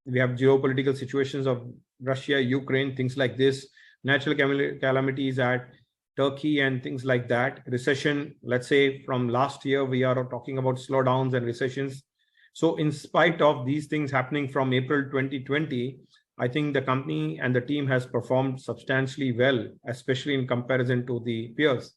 Speaker 2: we have geopolitical situations of Russia, Ukraine, things like this, natural calamities at Turkey and things like that. Recession, let's say from last year, we are talking about slowdowns and recessions. So in spite of these things happening from April 2020, I think the company and the team has performed substantially well, especially in comparison to the peers.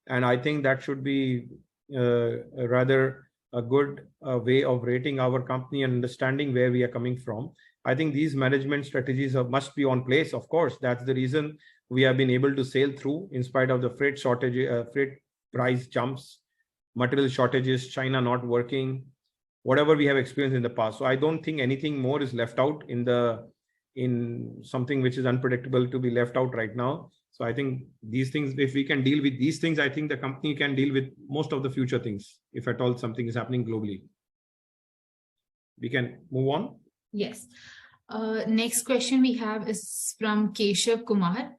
Speaker 2: And I think that should be rather a good way of rating our company and understanding where we are coming from. I think these management strategies must be on place. Of course, that's the reason we have been able to sail through in spite of the freight shortage, freight price jumps, material shortages, China not working, whatever we have experienced in the past. So I don't think anything more is left out in something which is unpredictable to be left out right now. So I think these things, if we can deal with these things, I think the company can deal with most of the future things, if at all something is happening globally. We can move on.
Speaker 1: Yes. Next question we have is from Keshav Kumar.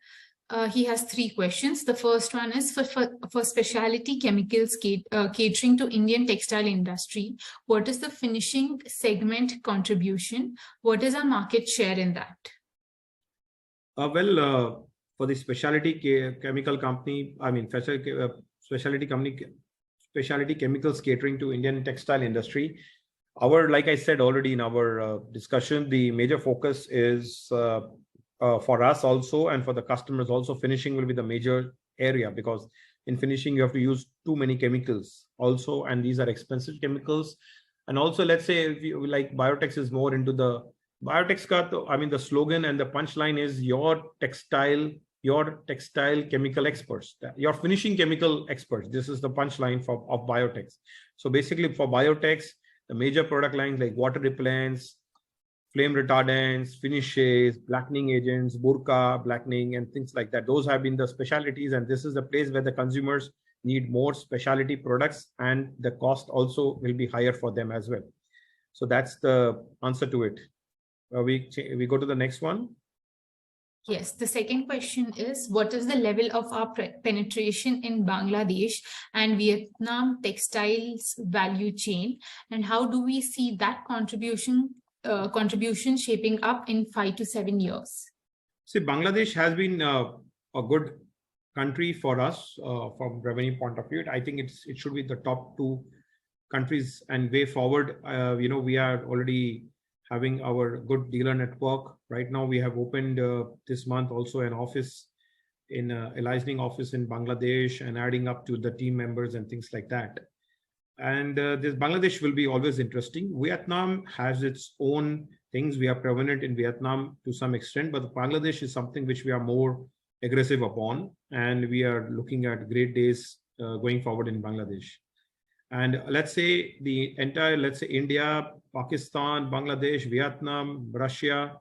Speaker 1: He has 3 questions. The first one is for specialty chemicals catering to Indian textile industry. What is the finishing segment contribution? What is our market share in that?
Speaker 2: For the specialty chemical company, I mean, specialty chemicals catering to Indian textile industry, like I said already in our discussion, the major focus is for us also, and for the customers also, finishing will be the major area, because in finishing you have to use too many chemicals also, and these are expensive chemicals. And also, let's say if you like, Biotex is more into the Biotex I mean, the slogan and the punchline is your textile chemical experts, your finishing chemical experts. This is the punchline of Biotex. So basically for Biotex, the major product lines like water repellents, flame retardants, finishes, blackening agents, burqa, blackening, and things like that. Those have been the specialties, and this is the place where the consumers need more specialty products, and the cost also will be higher for them as well. So that's the answer to it. We go to the next one.
Speaker 1: Yes, the second question is, what is the level of our penetration in Bangladesh and Vietnam textiles value chain, and how do we see that contribution shaping up in 5 to 7 years?
Speaker 2: See, Bangladesh has been a good country for us from revenue point of view. I think it should be the top 2 countries, and way forward. We are already having our good dealer network. Right now, we have opened this month also an office in licensing office in Bangladesh, and adding up to the team members and things like that. And this Bangladesh will be always interesting. Vietnam has its own things. We are prevalent in Vietnam to some extent, but Bangladesh is something which we are more aggressive upon, and we are looking at great days going forward in Bangladesh. And let's say the entire, India, Pakistan, Bangladesh, Vietnam, Russia,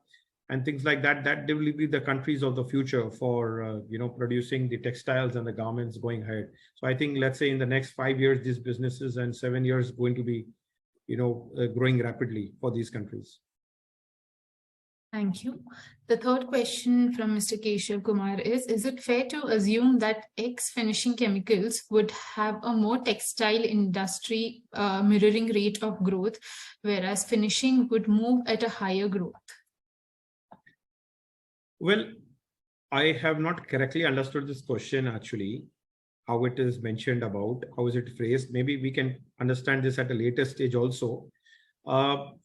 Speaker 2: and things like that, that will be the countries of the future for, producing the textiles and the garments going ahead. So I think, let's say in the next 5 years, these businesses, and 7 years going to be, growing rapidly for these countries.
Speaker 1: Thank you. The third question from Mr. 𝐾𝐸𝐻 is it fair to assume that finishing chemicals would have a more textile industry mirroring rate of growth, whereas finishing would move at a higher growth?
Speaker 2: Well, I have not correctly understood this question actually, how it is mentioned about, how is it phrased. Maybe we can understand this at a later stage also.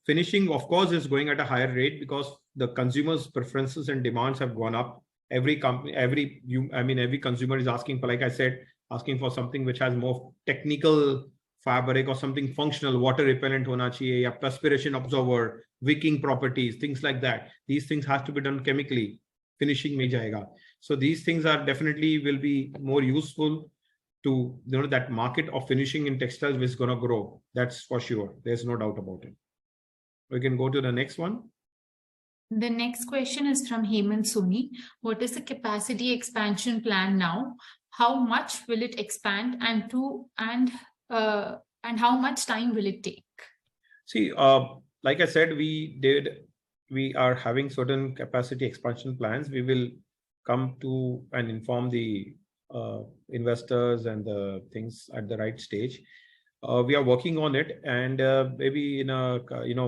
Speaker 2: Finishing, of course, is going at a higher rate because the consumers' preferences and demands have gone up. Every company, every consumer is asking for, like I said, asking for something which has more technical fabric or something functional, water repellent hona chahiye, ya perspiration absorber, wicking properties, things like that. These things have to be done chemically. Finishing mein jayega. So these things are definitely will be more useful to that market of finishing in textiles is going to grow. That's for sure. There's no doubt about it. We can go to the next one.
Speaker 1: The next question is from Hemant Soni. What is the capacity expansion plan now? How much will it expand, and how much time will it take? See,
Speaker 2: like I said, we are having certain capacity expansion plans. We will come to and inform the investors and the things at the right stage. We are working on it, and maybe in a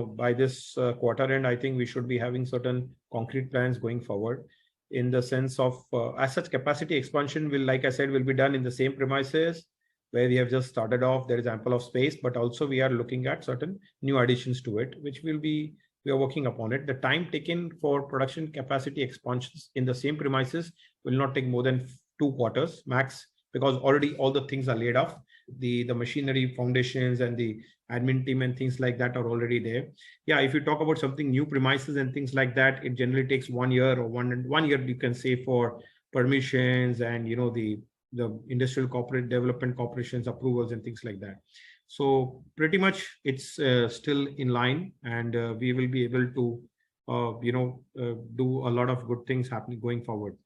Speaker 2: by this quarter end, I think we should be having certain concrete plans going forward, in the sense of as such capacity expansion will, like I said, will be done in the same premises where we have just started off. There is ample of space, but also we are looking at certain new additions to it, which will be, we are working upon it. The time taken for production capacity expansions in the same premises will not take more than 2 quarters max, because already all the things are laid off. The machinery foundations and the admin team and things like that are already there. Yeah, if you talk about something new premises and things like that, it generally takes 1 year or one year you can say for permissions and the industrial corporate development corporations approvals and things like that. So pretty much it's still in line, and we will be able to do a lot of good things happening going forward.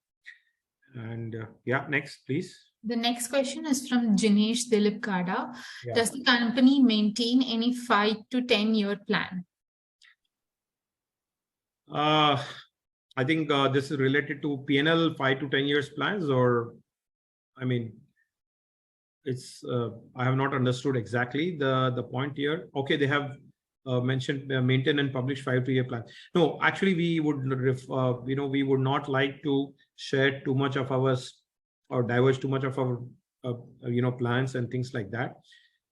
Speaker 2: And yeah, next please.
Speaker 1: The next question is from Jinesh Dilip Kada.
Speaker 2: Yeah.
Speaker 1: Does the company maintain any 5 to 10 year plan?
Speaker 2: I think this is related to P&L 5 to 10 years plans, or I mean, it's I have not understood exactly the point here. Okay, they have mentioned maintain and publish 5 to year plan. No, actually, we would we would not like to share too much of ours or diverge too much of our plans and things like that.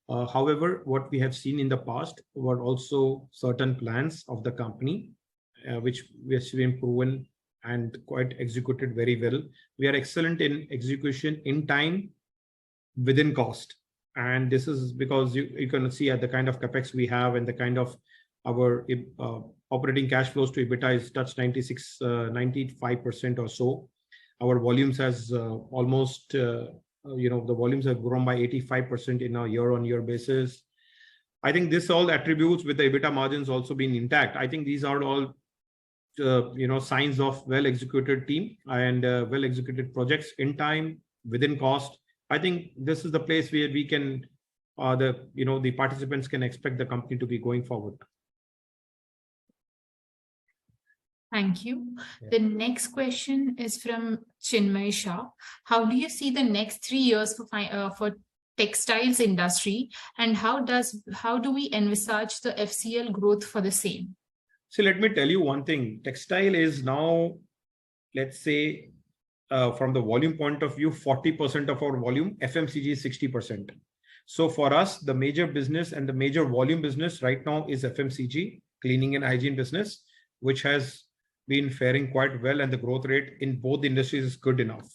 Speaker 2: However, what we have seen in the past were also certain plans of the company which have been proven and quite executed very well. We are excellent in execution in time, within cost. And this is because you can see at the kind of capex we have and the kind of our operating cash flows to EBITDA is touched 95% or so. Our volumes has almost, the volumes have grown by 85% in a year-on-year basis. I think this all attributes with the EBITDA margins also being intact. I think these are all signs of well-executed team and well-executed projects in time, within cost. I think this is the place where we can, the participants can expect the company to be going forward.
Speaker 1: Thank you. Yeah. The next question is from Chinmay Shah. How do you see the next 3 years for textiles industry, and how do we envisage the FCL growth for the same?
Speaker 2: So let me tell you one thing. Textile is now, let's say, from the volume point of view, 40% of our volume. FMCG is 60%. So for us, the major business and the major volume business right now is FMCG, cleaning and hygiene business, which has been faring quite well, and the growth rate in both industries is good enough.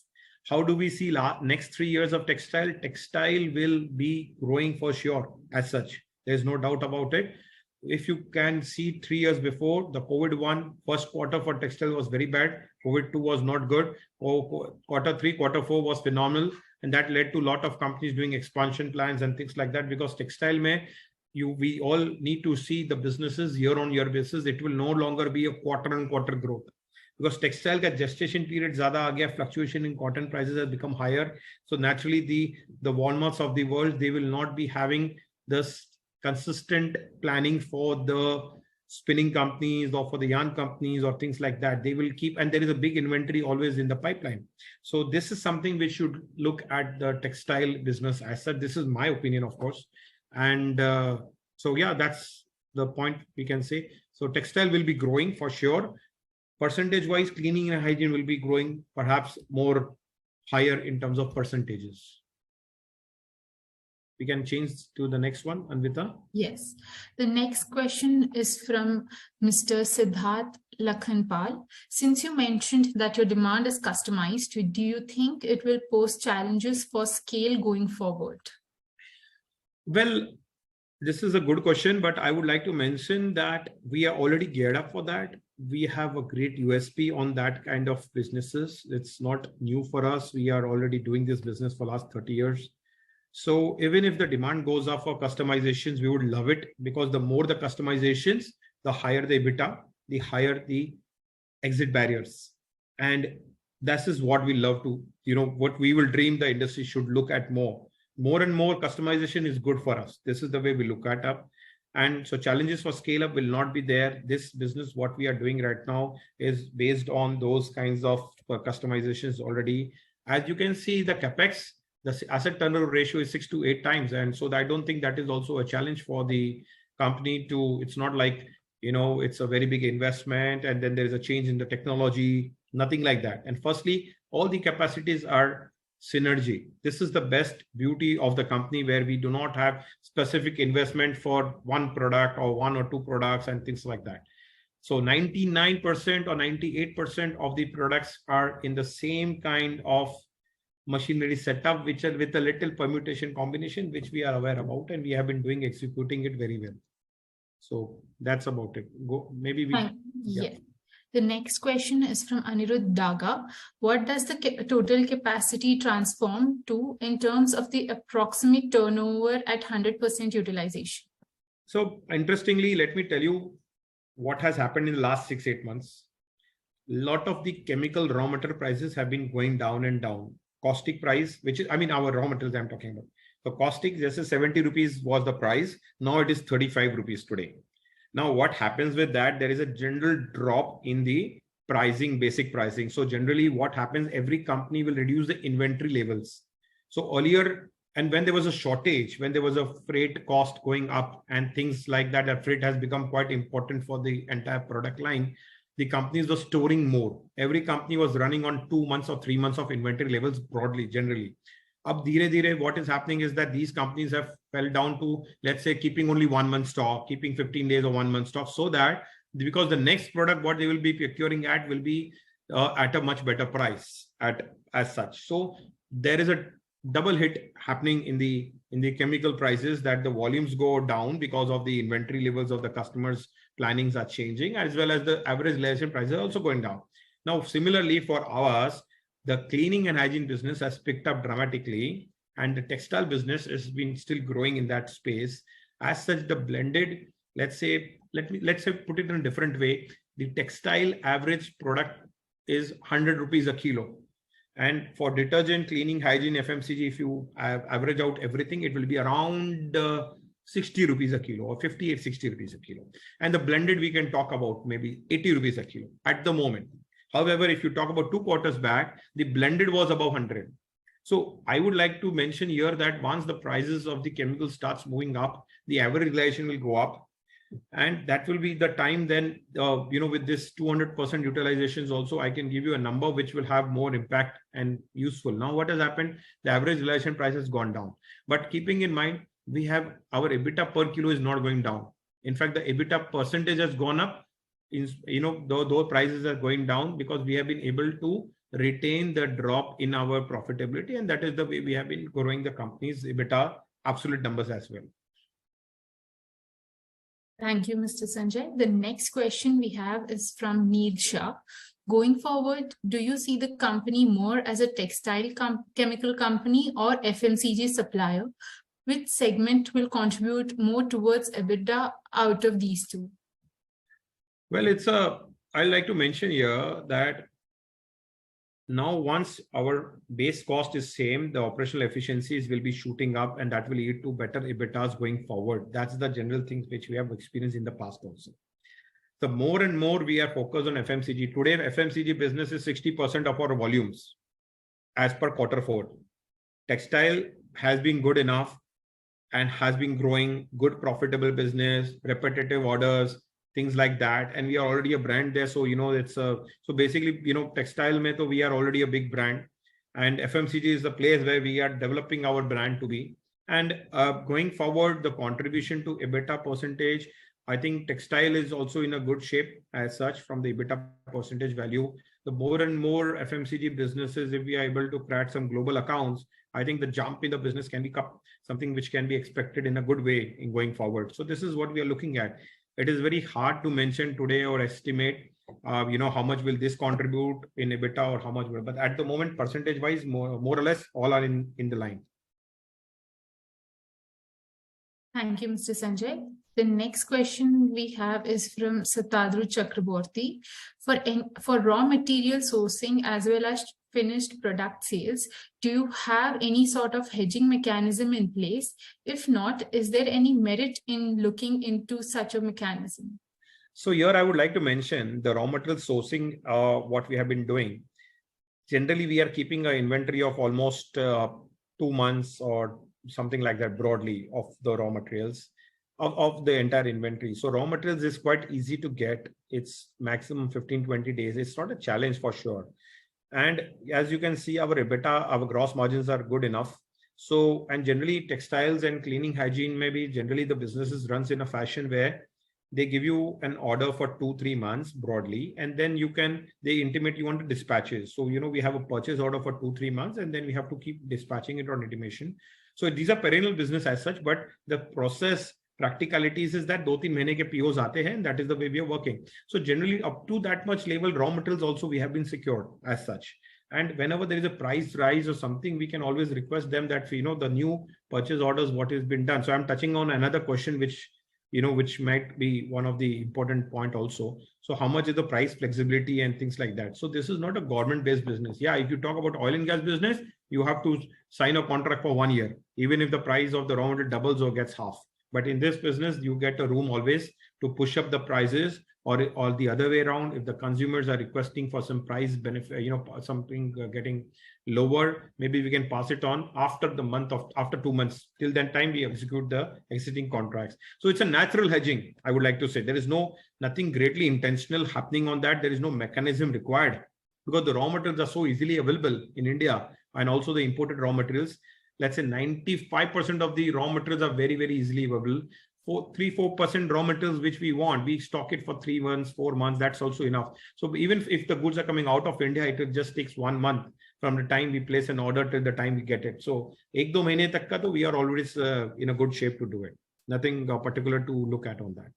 Speaker 2: How do we see next 3 years of textile? Textile will be growing for sure as such. There's no doubt about it. If you can see 3 years before, the COVID first quarter for textile was very bad. COVID 2 was not good. Quarter 3, quarter 4 was phenomenal. And that led to a lot of companies doing expansion plans and things like that, because textile we all need to see the businesses year-on-year basis. It will no longer be a quarter-on-quarter growth, because textile ka gestation period zyada aa gaya, fluctuation in cotton prices has become higher. So naturally the Walmarts of the world, they will not be having this consistent planning for the spinning companies or for the yarn companies or things like that. They will keep, and there is a big inventory always in the pipeline. So this is something we should look at the textile business as such. This is my opinion, of course. And so yeah, that's the point we can say. So textile will be growing for sure. Percentage wise, cleaning and hygiene will be growing perhaps more higher in terms of percentages. We can change to the next one, Anvita.
Speaker 1: Yes. The next question is from Mr. 𝗃𝗓𝗠𝗏𝗏𝐿. Since you mentioned that your demand is customized, do you think it will pose challenges for scale going forward?
Speaker 2: Well, this is a good question, but I would like to mention that we are already geared up for that. We have a great USP on that kind of businesses. It's not new for us. We are already doing this business for the last 30 years. So even if the demand goes up for customizations, we would love it, because the more the customizations, the higher the EBITDA, the higher the exit barriers. And this is what we love to, what we will dream the industry should look at more. More and more customization is good for us. This is the way we look at it. And so challenges for scale up will not be there. This business, what we are doing right now, is based on those kinds of customizations already. As you can see, the capex, the asset turnover ratio is 6 to 8 times. And so I don't think that is also a challenge for the company to, it's not like, it's a very big investment and then there is a change in the technology, nothing like that. And firstly, all the capacities are synergy. This is the best beauty of the company, where we do not have specific investment for one product or 1 or 2 products and things like that. So 99% or 98% of the products are in the same kind of machinery setup, which are with a little permutation combination, which we are aware about, and we have been executing it very well. So that's about it. Maybe we.
Speaker 1: Yeah. The next question is from Anirudh Daga. What does the total capacity transform to in terms of the approximate turnover at 100% utilization?
Speaker 2: So interestingly, let me tell you what has happened in the last 6-8 months. A lot of the chemical raw material prices have been going down and down. Caustic price, which is, our raw materials I'm talking about. So caustic, just 70 rupees was the price. Now it is 35 rupees today. Now, what happens with that? There is a general drop in the pricing, basic pricing. So generally what happens, every company will reduce the inventory levels. So earlier, and when there was a shortage, when there was a freight cost going up and things like that, that freight has become quite important for the entire product line, the companies were storing more. Every company was running on 2 months or 3 months of inventory levels broadly, generally. Ab dheere dheere, what is happening is that these companies have fell down to, let's say, keeping only 1 month stock, keeping 15 days or 1 month stock, so that because the next product what they will be procuring at will be at a much better price as such. So there is a double hit happening in the chemical prices, that the volumes go down because of the inventory levels of the customers' plannings are changing, as well as the average realization prices are also going down. Now, similarly for ours, the cleaning and hygiene business has picked up dramatically, and the textile business has been still growing in that space. As such, the blended, let's say put it in a different way, the textile average product is 100 rupees a kilo. And for detergent, cleaning, hygiene, FMCG, if you average out everything, it will be around 60 rupees a kilo, or 58, 60 rupees a kilo. And the blended, we can talk about maybe 80 rupees a kilo at the moment. However, if you talk about 2 quarters back, the blended was above 100. So I would like to mention here that once the prices of the chemicals starts moving up, the average realization will go up. And that will be the time then, with this 200% utilizations also, I can give you a number which will have more impact and useful. Now, what has happened? The average realization price has gone down. But keeping in mind, we have our EBITDA per kilo is not going down. In fact, the EBITDA percentage has gone up. Though prices are going down, because we have been able to retain the drop in our profitability. And that is the way we have been growing the company's EBITDA absolute numbers as well.
Speaker 1: Thank you, Mr. Sanjay. The next question we have is from Neil Shah. Going forward, do you see the company more as a textile chemical company or FMCG supplier? Which segment will contribute more towards EBITDA out of these two?
Speaker 2: Well, I'd like to mention here that now once our base cost is same, the operational efficiencies will be shooting up, and that will lead to better EBITDAs going forward. That's the general things which we have experienced in the past also. The more and more we are focused on FMCG. Today, FMCG business is 60% of our volumes as per Q4. Textile has been good enough and has been growing, good profitable business, repetitive orders, things like that, and we are already a brand there. So it's so basically textile mein to we are already a big brand, and FMCG is the place where we are developing our brand to be. And going forward, the contribution to EBITDA percentage, I think textile is also in a good shape as such from the EBITDA percentage value. The more and more FMCG businesses, if we are able to crack some global accounts, I think the jump in the business can be something which can be expected in a good way in going forward. So this is what we are looking at. It is very hard to mention today or estimate, how much will this contribute in EBITDA or how much will, but at the moment, percentage wise, more or less, all are in the line.
Speaker 1: Thank you, Mr. Sanjay. The next question we have is from 𝗗𝗘𝗠𝗔𝗏 𝗔𝐿. For raw material sourcing as well as finished product sales, do you have any sort of hedging mechanism in place? If not, is there any merit in looking into such a mechanism?
Speaker 2: So here I would like to mention the raw material sourcing, what we have been doing. Generally, we are keeping an inventory of almost 2 months or something like that broadly of the raw materials of the entire inventory. So raw materials is quite easy to get. It's maximum 15-20 days. It's not a challenge for sure. And as you can see, our EBITDA, our gross margins are good enough. So, and generally textiles and cleaning hygiene, maybe generally the businesses runs in a fashion where they give you an order for 2-3 months broadly, and then they intimate you on the dispatches. So, we have a purchase order for 2-3 months, and then we have to keep dispatching it on intimation. So these are perennial business as such, but the process practicalities is that 2-3 mahine ke POs aate hain, and that is the way we are working. So generally up to that much level, raw materials also we have been secured as such. And whenever there is a price rise or something, we can always request them that, the new purchase orders, what has been done. So I'm touching on another question, which might be one of the important point also. So how much is the price flexibility and things like that? So this is not a government-based business. Yeah, if you talk about oil and gas business, you have to sign a contract for 1 year, even if the price of the raw material doubles or gets half. But in this business, you get a room always to push up the prices or the other way around, if the consumers are requesting for some price benefit, something getting lower, maybe we can pass it on after 2 months. Till that time, we execute the existing contracts. So it's a natural hedging, I would like to say. There is nothing greatly intentional happening on that. There is no mechanism required because the raw materials are so easily available in India, and also the imported raw materials. Let's say 95% of the raw materials are very, very easily available. 3-4% raw materials which we want, we stock it for 3 months, 4 months. That's also enough. So even if the goods are coming out of India, it just takes 1 month from the time we place an order till the time we get it. So 1-2 mahine tak ka, we are always in a good shape to do it. Nothing particular to look at on that.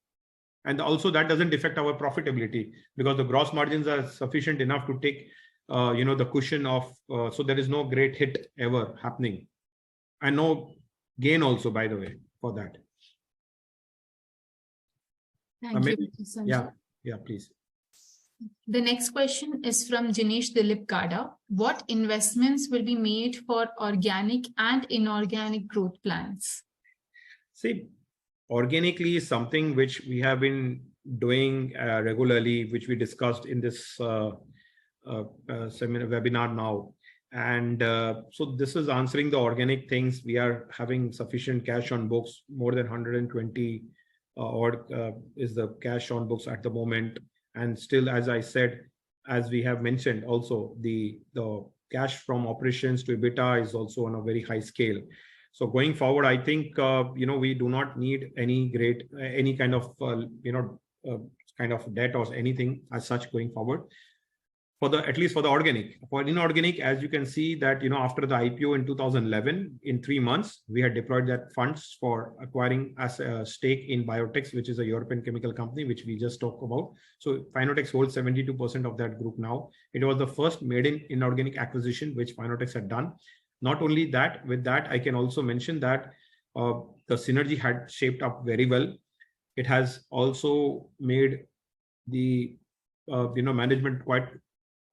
Speaker 2: And also that doesn't affect our profitability because the gross margins are sufficient enough to take the cushion of, so there is no great hit ever happening, and no gain also, by the way, for that.
Speaker 1: Thank you, Mr. Sanjay.
Speaker 2: Yeah, please.
Speaker 1: The next question is from 𝐿𝐻𝐷𝐿𝐻 Kada. What investments will be made for organic and inorganic growth plans?
Speaker 2: See, organically is something which we have been doing regularly, which we discussed in this seminar webinar now. And so this is answering the organic things. We are having sufficient cash on books, more than 120 is the cash on books at the moment. And still, as I said, as we have mentioned, also the cash from operations to EBITDA is also on a very high scale. So going forward, I think we do not need any kind of kind of debt or anything as such going forward. At least for the organic. For inorganic, as you can see that after the IPO in 2011, in 3 months, we had deployed that funds for acquiring as a stake in Biotex, which is a European chemical company, which we just talked about. So Fineotex holds 72% of that group now. It was the first inorganic acquisition which Fineotex had done. Not only that, with that, I can also mention that the synergy had shaped up very well. It has also made the management quite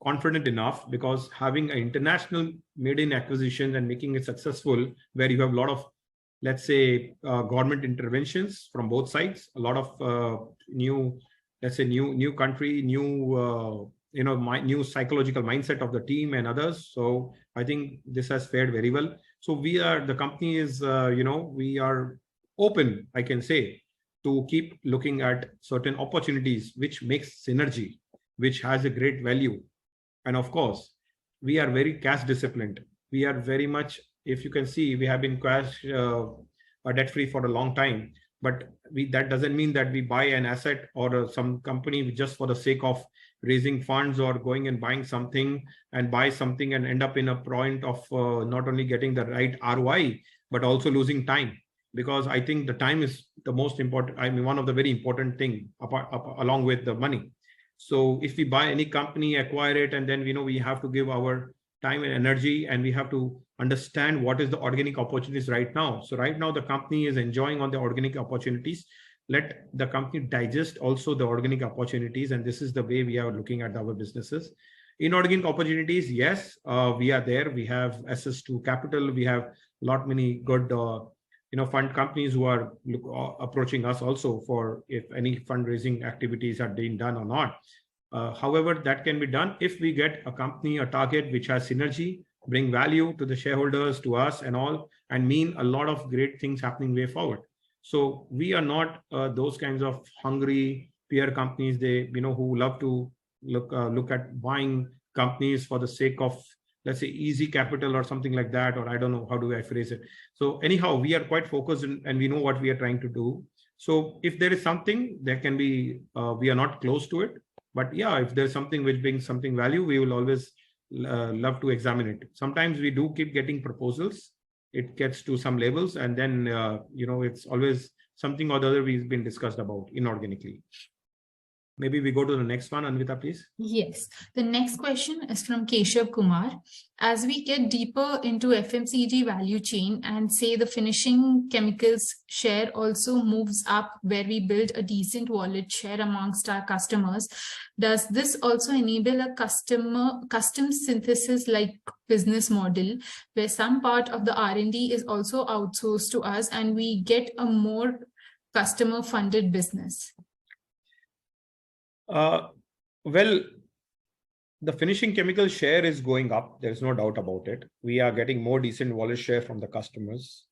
Speaker 2: confident enough, because having an international made-in acquisition and making it successful, where you have a lot of, let's say, government interventions from both sides, a lot of new country, new psychological mindset of the team and others. So I think this has fared very well. So the company is, we are open, I can say, to keep looking at certain opportunities which makes synergy, which has a great value. And of course, we are very cash disciplined. We are very much, if you can see, we have been cash debt free for a long time. But that doesn't mean that we buy an asset or some company just for the sake of raising funds or going and buying something and buy something and end up in a point of not only getting the right ROI, but also losing time. Because I think the time is the most important, one of the very important thing along with the money. So if we buy any company, acquire it, and then we have to give our time and energy, and we have to understand what is the organic opportunities right now. So right now the company is enjoying on the organic opportunities. Let the company digest also the organic opportunities, and this is the way we are looking at our businesses. Inorganic opportunities, yes, we are there. We have access to capital. We have many good fund companies who are approaching us also for if any fundraising activities are being done or not. However, that can be done if we get a company, a target which has synergy, bring value to the shareholders, to us and all, and mean a lot of great things happening way forward. So we are not those kinds of hungry peer companies, who love to look at buying companies for the sake of, let's say, easy capital or something like that, or I don't know how do I phrase it. So anyhow, we are quite focused and we know what we are trying to do. So if there is something, there can be, we are not close to it, but yeah, if there's something which brings something value, we will always love to examine it. Sometimes we do keep getting proposals. It gets to some levels, and then, it's always something or the other we've been discussed about inorganically. Maybe we go to the next one, Anvita, please.
Speaker 1: Yes, the next question is from Keshav Kumar. As we get deeper into FMCG value chain and say the finishing chemicals share also moves up, where we build a decent wallet share amongst our customers, does this also enable a custom synthesis like business model where some part of the R&D is also outsourced to us and we get a more customer funded business?
Speaker 2: Well, the finishing chemical share is going up. There's no doubt about it. We are getting more decent wallet share from the customers.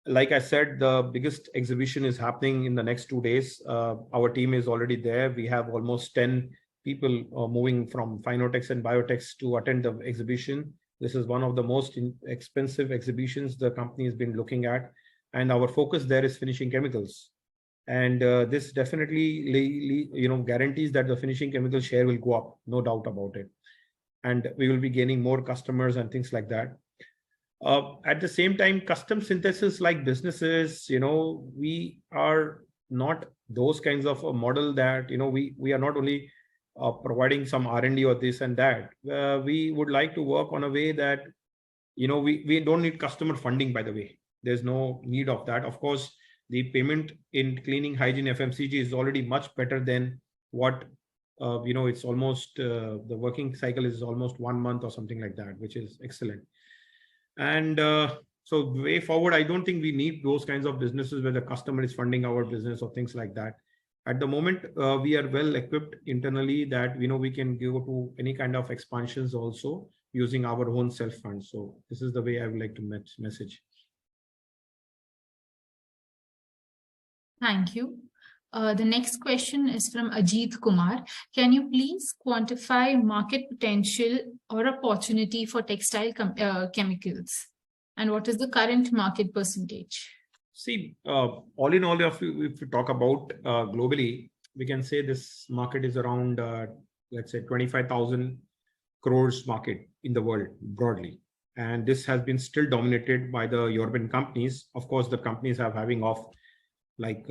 Speaker 2: Like I said, the biggest exhibition is happening in the next 2 days. Our team is already there. We have almost 10 people moving from Fineotex and Biotex to attend the exhibition. This is one of the most expensive exhibitions the company has been looking at. And our focus there is finishing chemicals. And this definitely guarantees that the finishing chemical share will go up, no doubt about it. And we will be gaining more customers and things like that. At the same time, custom synthesis like businesses, we are not those kinds of a model that, we are not only providing some R&D or this and that. We would like to work on a way that, we don't need customer funding, by the way. There's no need of that. Of course, the payment in cleaning, hygiene, FMCG is already much better than what, it's almost, the working cycle is almost 1 month or something like that, which is excellent. And so way forward, I don't think we need those kinds of businesses where the customer is funding our business or things like that. At the moment, we are well equipped internally that, we can go to any kind of expansions also using our own self funds. So this is the way I would like to message.
Speaker 1: Thank you. The next question is from Ajit Kumar. Can you please quantify market potential or opportunity for textile chemicals? And what is the current market percentage?
Speaker 2: See, all in all, if you talk about globally, we can say this market is around, let's say, 25,000 crores market in the world broadly. And this has been still dominated by the European companies. Of course, the companies are having off like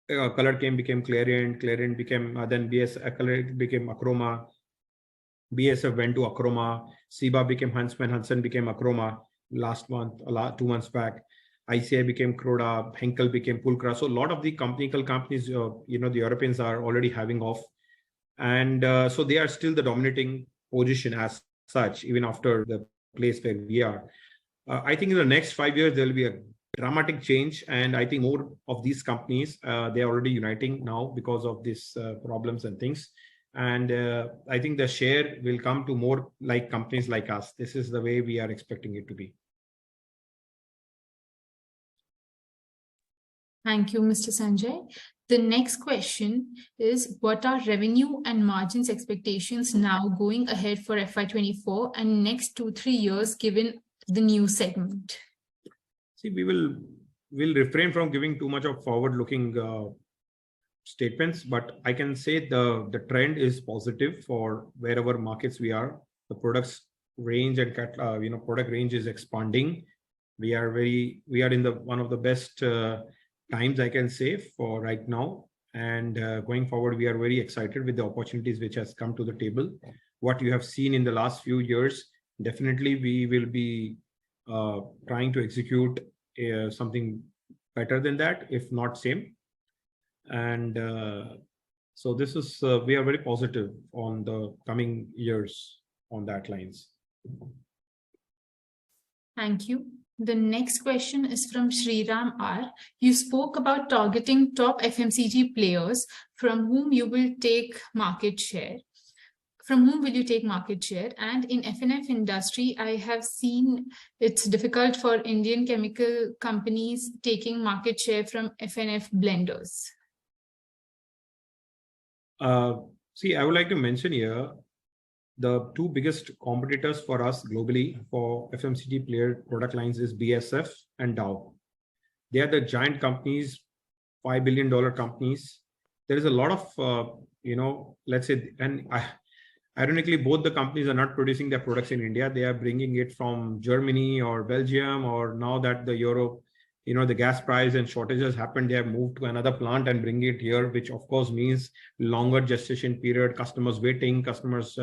Speaker 2: Color-Chem became ''𝐶𝐿𝐴𝐴𝐻, ''𝐶𝐿𝐴𝐴𝐻 became, then Color became Acroma, BASF went to Acroma, Ciba became Huntsman, Hudson became Acroma last month, 2 months back. ICI became Croda, Henkel became Pulcra. So a lot of the chemical companies, the Europeans are already having off. And so they are still the dominating position as such, even after the place where we are. I think in the next 5 years, there will be a dramatic change. And I think more of these companies, they are already uniting now because of these problems and things. And I think the share will come to more like companies like us. This is the way we are expecting it to be.
Speaker 1: Thank you, Mr. Sanjay. The next question is, what are revenue and margins expectations now going ahead for FY24 and next 2-3 years given the new segment?
Speaker 2: See, we'll refrain from giving too much of forward-looking statements, but I can say the trend is positive for wherever markets we are. The products range and product range is expanding. We are in one of the best times, I can say, for right now. And going forward, we are very excited with the opportunities which has come to the table. What you have seen in the last few years, definitely we will be trying to execute something better than that, if not same. And so this is, we are very positive on the coming years on that lines.
Speaker 1: Thank you. The next question is from Sriram R. You spoke about targeting top FMCG players from whom you will take market share. From whom will you take market share? And in F&F industry, I have seen it's difficult for Indian chemical companies taking market share from F&F blenders.
Speaker 2: See, I would like to mention here, the two biggest competitors for us globally for FMCG player product lines is BASF and Dow. They are the giant companies, $5 billion companies. There is a lot of, let's say, and ironically, both the companies are not producing their products in India. They are bringing it from Germany or Belgium, or now that the Europe, the gas price and shortages happened, they have moved to another plant and bring it here, which of course means longer gestation period, customers waiting, customers,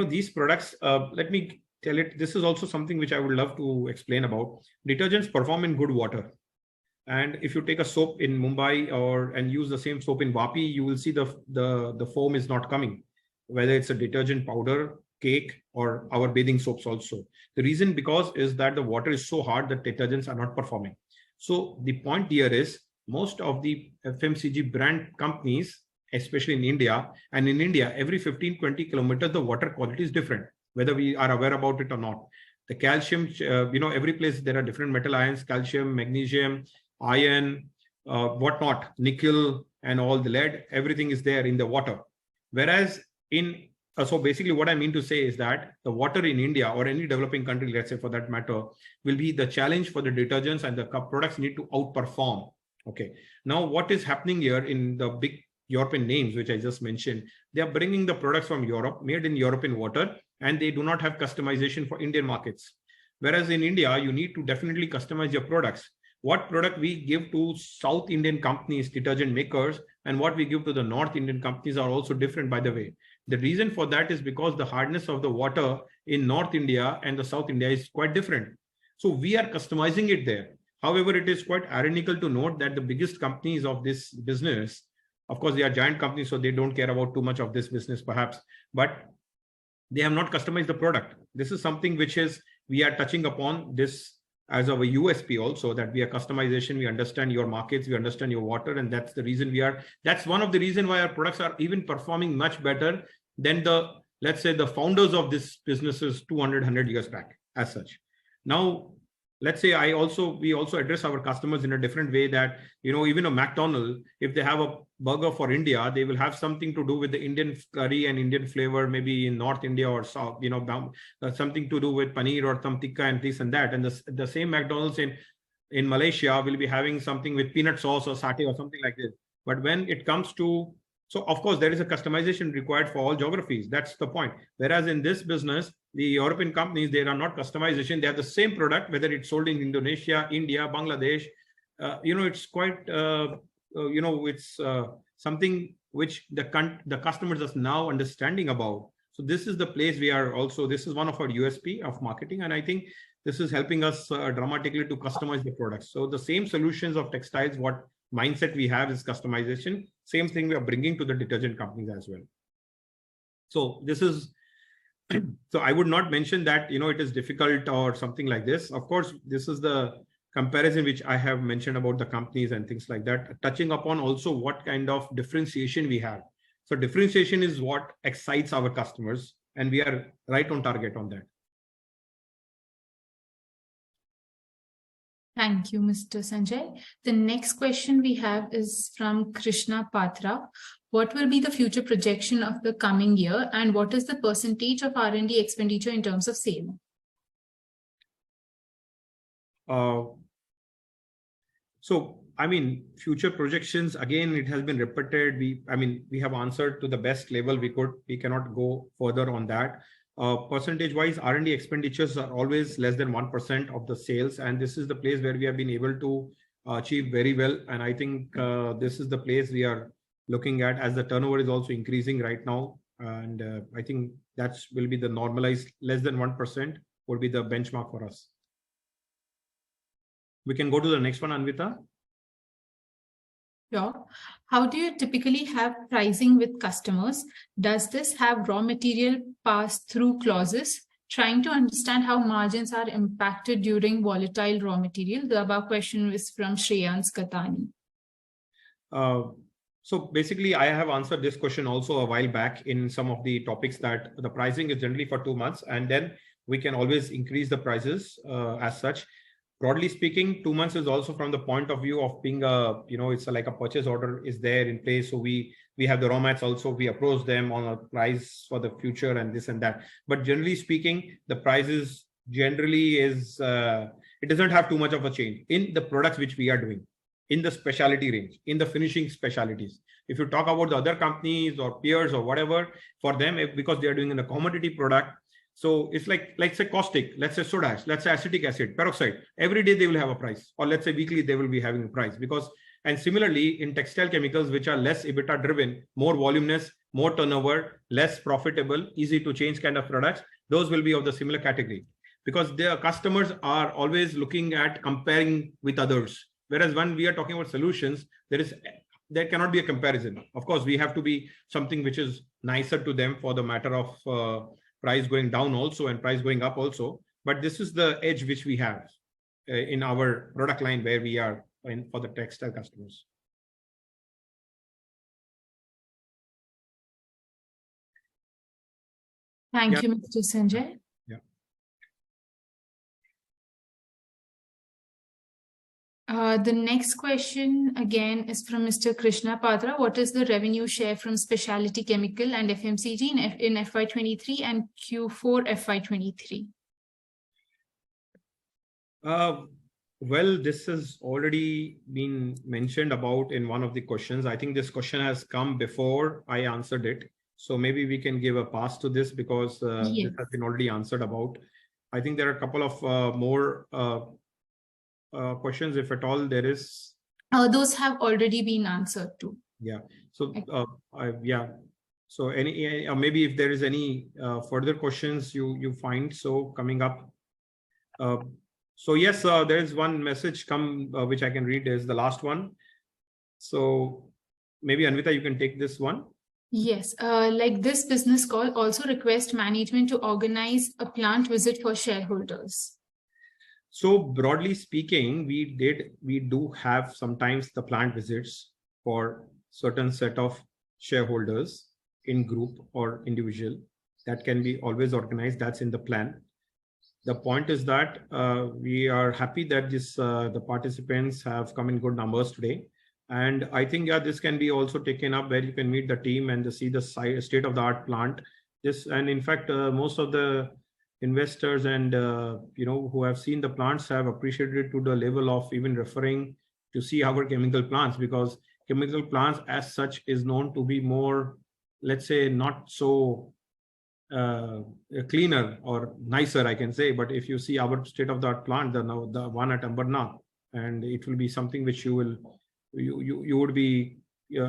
Speaker 2: these products, let me tell it, this is also something which I would love to explain about. Detergents perform in good water. And if you take a soap in Mumbai and use the same soap in Vapi, you will see the foam is not coming, whether it's a detergent powder, cake, or our bathing soaps also. The reason is that the water is so hard that detergents are not performing. So the point here is most of the FMCG brand companies, especially in India, and in India, every 15-20 kilometers, the water quality is different, whether we are aware about it or not. The calcium, every place there are different metal ions, calcium, magnesium, iron, whatnot, nickel, and all the lead, everything is there in the water. Whereas so basically what I mean to say is that the water in India or any developing country, let's say for that matter, will be the challenge for the detergents, and the products need to outperform. Okay. Now what is happening here in the big European names, which I just mentioned, they are bringing the products from Europe, made in European water, and they do not have customization for Indian markets. Whereas in India, you need to definitely customize your products. What product we give to South Indian companies, detergent makers, and what we give to the North Indian companies are also different, by the way. The reason for that is because the hardness of the water in North India and the South India is quite different. So we are customizing it there. However, it is quite ironical to note that the biggest companies of this business, of course, they are giant companies, so they don't care about too much of this business perhaps, but they have not customized the product. This is something which is, we are touching upon this as our USP also, that we are customization, we understand your markets, we understand your water, and that's the reason that's one of the reasons why our products are even performing much better than the, let's say, the founders of this businesses 100 years back as such. Now, let's say we also address our customers in a different way, that, even a McDonald's, if they have a burger for India, they will have something to do with the Indian curry and Indian flavor, maybe in North India or South, something to do with paneer or some tikka and this and that. And the same McDonald's in Malaysia will be having something with peanut sauce or satay or something like this. But when it comes to, so of course, there is a customization required for all geographies. That's the point. Whereas in this business, the European companies, they are not customization. They have the same product, whether it's sold in Indonesia, India, Bangladesh. It's quite, it's something which the customers are now understanding about. So this is the place we are also, this is one of our USP of marketing. And I think this is helping us dramatically to customize the products. So the same solutions of textiles, what mindset we have is customization. Same thing we are bringing to the detergent companies as well. So this is, so I would not mention that, it is difficult or something like this. Of course, this is the comparison which I have mentioned about the companies and things like that, touching upon also what kind of differentiation we have. So differentiation is what excites our customers, and we are right on target on that.
Speaker 1: Thank you, Mr. Sanjay. The next question we have is from Krishna Patra. What will be the future projection of the coming year, and what is the percentage of R&D expenditure in terms of sale?
Speaker 2: So, future projections, again, it has been repeated. We have answered to the best level we could. We cannot go further on that. Percentage-wise, R&D expenditures are always less than 1% of the sales, and this is the place where we have been able to achieve very well. And I think this is the place we are looking at, as the turnover is also increasing right now. And I think that will be the normalized, less than 1% would be the benchmark for us. We can go to the next one, Anvita.
Speaker 1: Sure. How do you typically have pricing with customers? Does this have raw material pass-through clauses? Trying to understand how margins are impacted during volatile raw material. The above question is from Shreyan's Katani.
Speaker 2: So basically, I have answered this question also a while back in some of the topics, that the pricing is generally for 2 months, and then we can always increase the prices as such. Broadly speaking, 2 months is also from the point of view of being it's like a purchase order is there in place. So we have the raw mats also, we approach them on a price for the future and this and that. But generally speaking, the prices generally is, it doesn't have too much of a change in the products which we are doing, in the specialty range, in the finishing specialties. If you talk about the other companies or peers or whatever, for them, because they are doing in a commodity product, so it's like say caustic, let's say soda ash, let's say acetic acid, peroxide. Every day they will have a price, or let's say weekly they will be having a price. Because, and similarly in textile chemicals, which are less EBITDA driven, more voluminous, more turnover, less profitable, easy to change kind of products, those will be of the similar category, because their customers are always looking at comparing with others. Whereas when we are talking about solutions, there cannot be a comparison. Of course, we have to be something which is nicer to them for the matter of price going down also and price going up also. But this is the edge which we have in our product line, where we are for the textile customers.
Speaker 1: Thank you, Mr. Sanjay.
Speaker 2: Yeah.
Speaker 1: The next question again is from Mr. Krishna Patra. What is the revenue share from specialty chemical and FMCG in FY23 and Q4FY23?
Speaker 2: Well, this has already been mentioned about in one of the questions. I think this question has come before I answered it. So maybe we can give a pass to this because
Speaker 1: Yes.
Speaker 2: this has been already answered about. I think there are a couple of more questions, if at all there is.
Speaker 1: Those have already been answered too.
Speaker 2: Yeah. So yeah. So any maybe if there is any further questions you find so coming up. So yes, there is one message come which I can read, is the last one. So maybe Anvita, you can take this one.
Speaker 1: Yes, like this business call also request management to organize a plant visit for shareholders.
Speaker 2: So broadly speaking, we do have sometimes the plant visits for certain set of shareholders in group or individual. That can be always organized. That's in the plan. The point is that we are happy that the participants have come in good numbers today. And I think, yeah, this can be also taken up where you can meet the team and see the state of the art plant. And in fact, most of the investors and who have seen the plants have appreciated it to the level of even referring to see our chemical plants, because chemical plants as such is known to be more, let's say, not so cleaner or nicer, I can say. But if you see our state of the art plant, the one at Ambarnath, and it will be something which you would be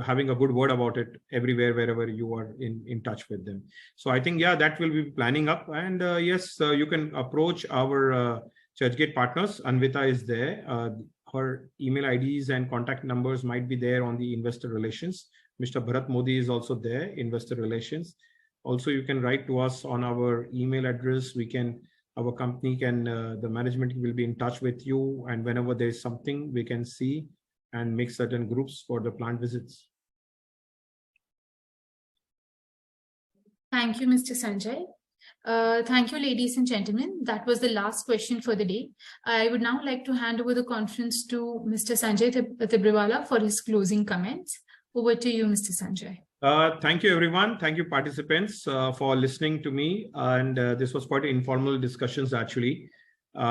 Speaker 2: having a good word about it everywhere, wherever you are in touch with them. So I think, yeah, that will be planning up. And yes, you can approach our Churchgate partners. Anvita is there. Her email IDs and contact numbers might be there on the investor relations. Mr. Bharat Modi is also there, investor relations. Also, you can write to us on our email address. Our company can, the management will be in touch with you. And whenever there is something, we can see and make certain groups for the plant visits.
Speaker 1: Thank you, Mr. Sanjay. Thank you, ladies and gentlemen. That was the last question for the day. I would now like to hand over the conference to Mr. Sanjay Tibrewala for his closing comments. Over to you, Mr. Sanjay.
Speaker 2: Thank you, everyone. Thank you, participants, for listening to me. And this was quite informal discussions, actually.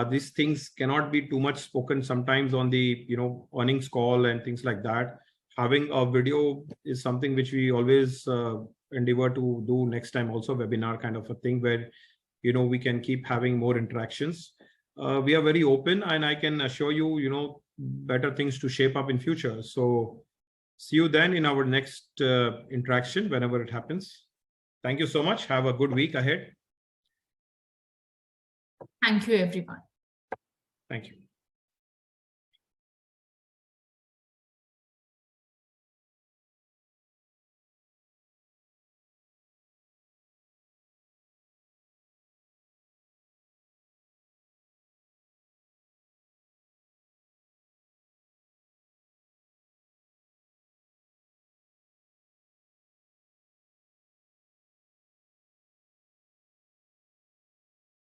Speaker 2: These things cannot be too much spoken sometimes on the earnings call and things like that. Having a video is something which we always endeavor to do next time, also webinar kind of a thing where we can keep having more interactions. We are very open, and I can assure you better things to shape up in future. So see you then in our next interaction whenever it happens. Thank you so much. Have a good week ahead.
Speaker 1: Thank you, everyone.
Speaker 2: Thank you.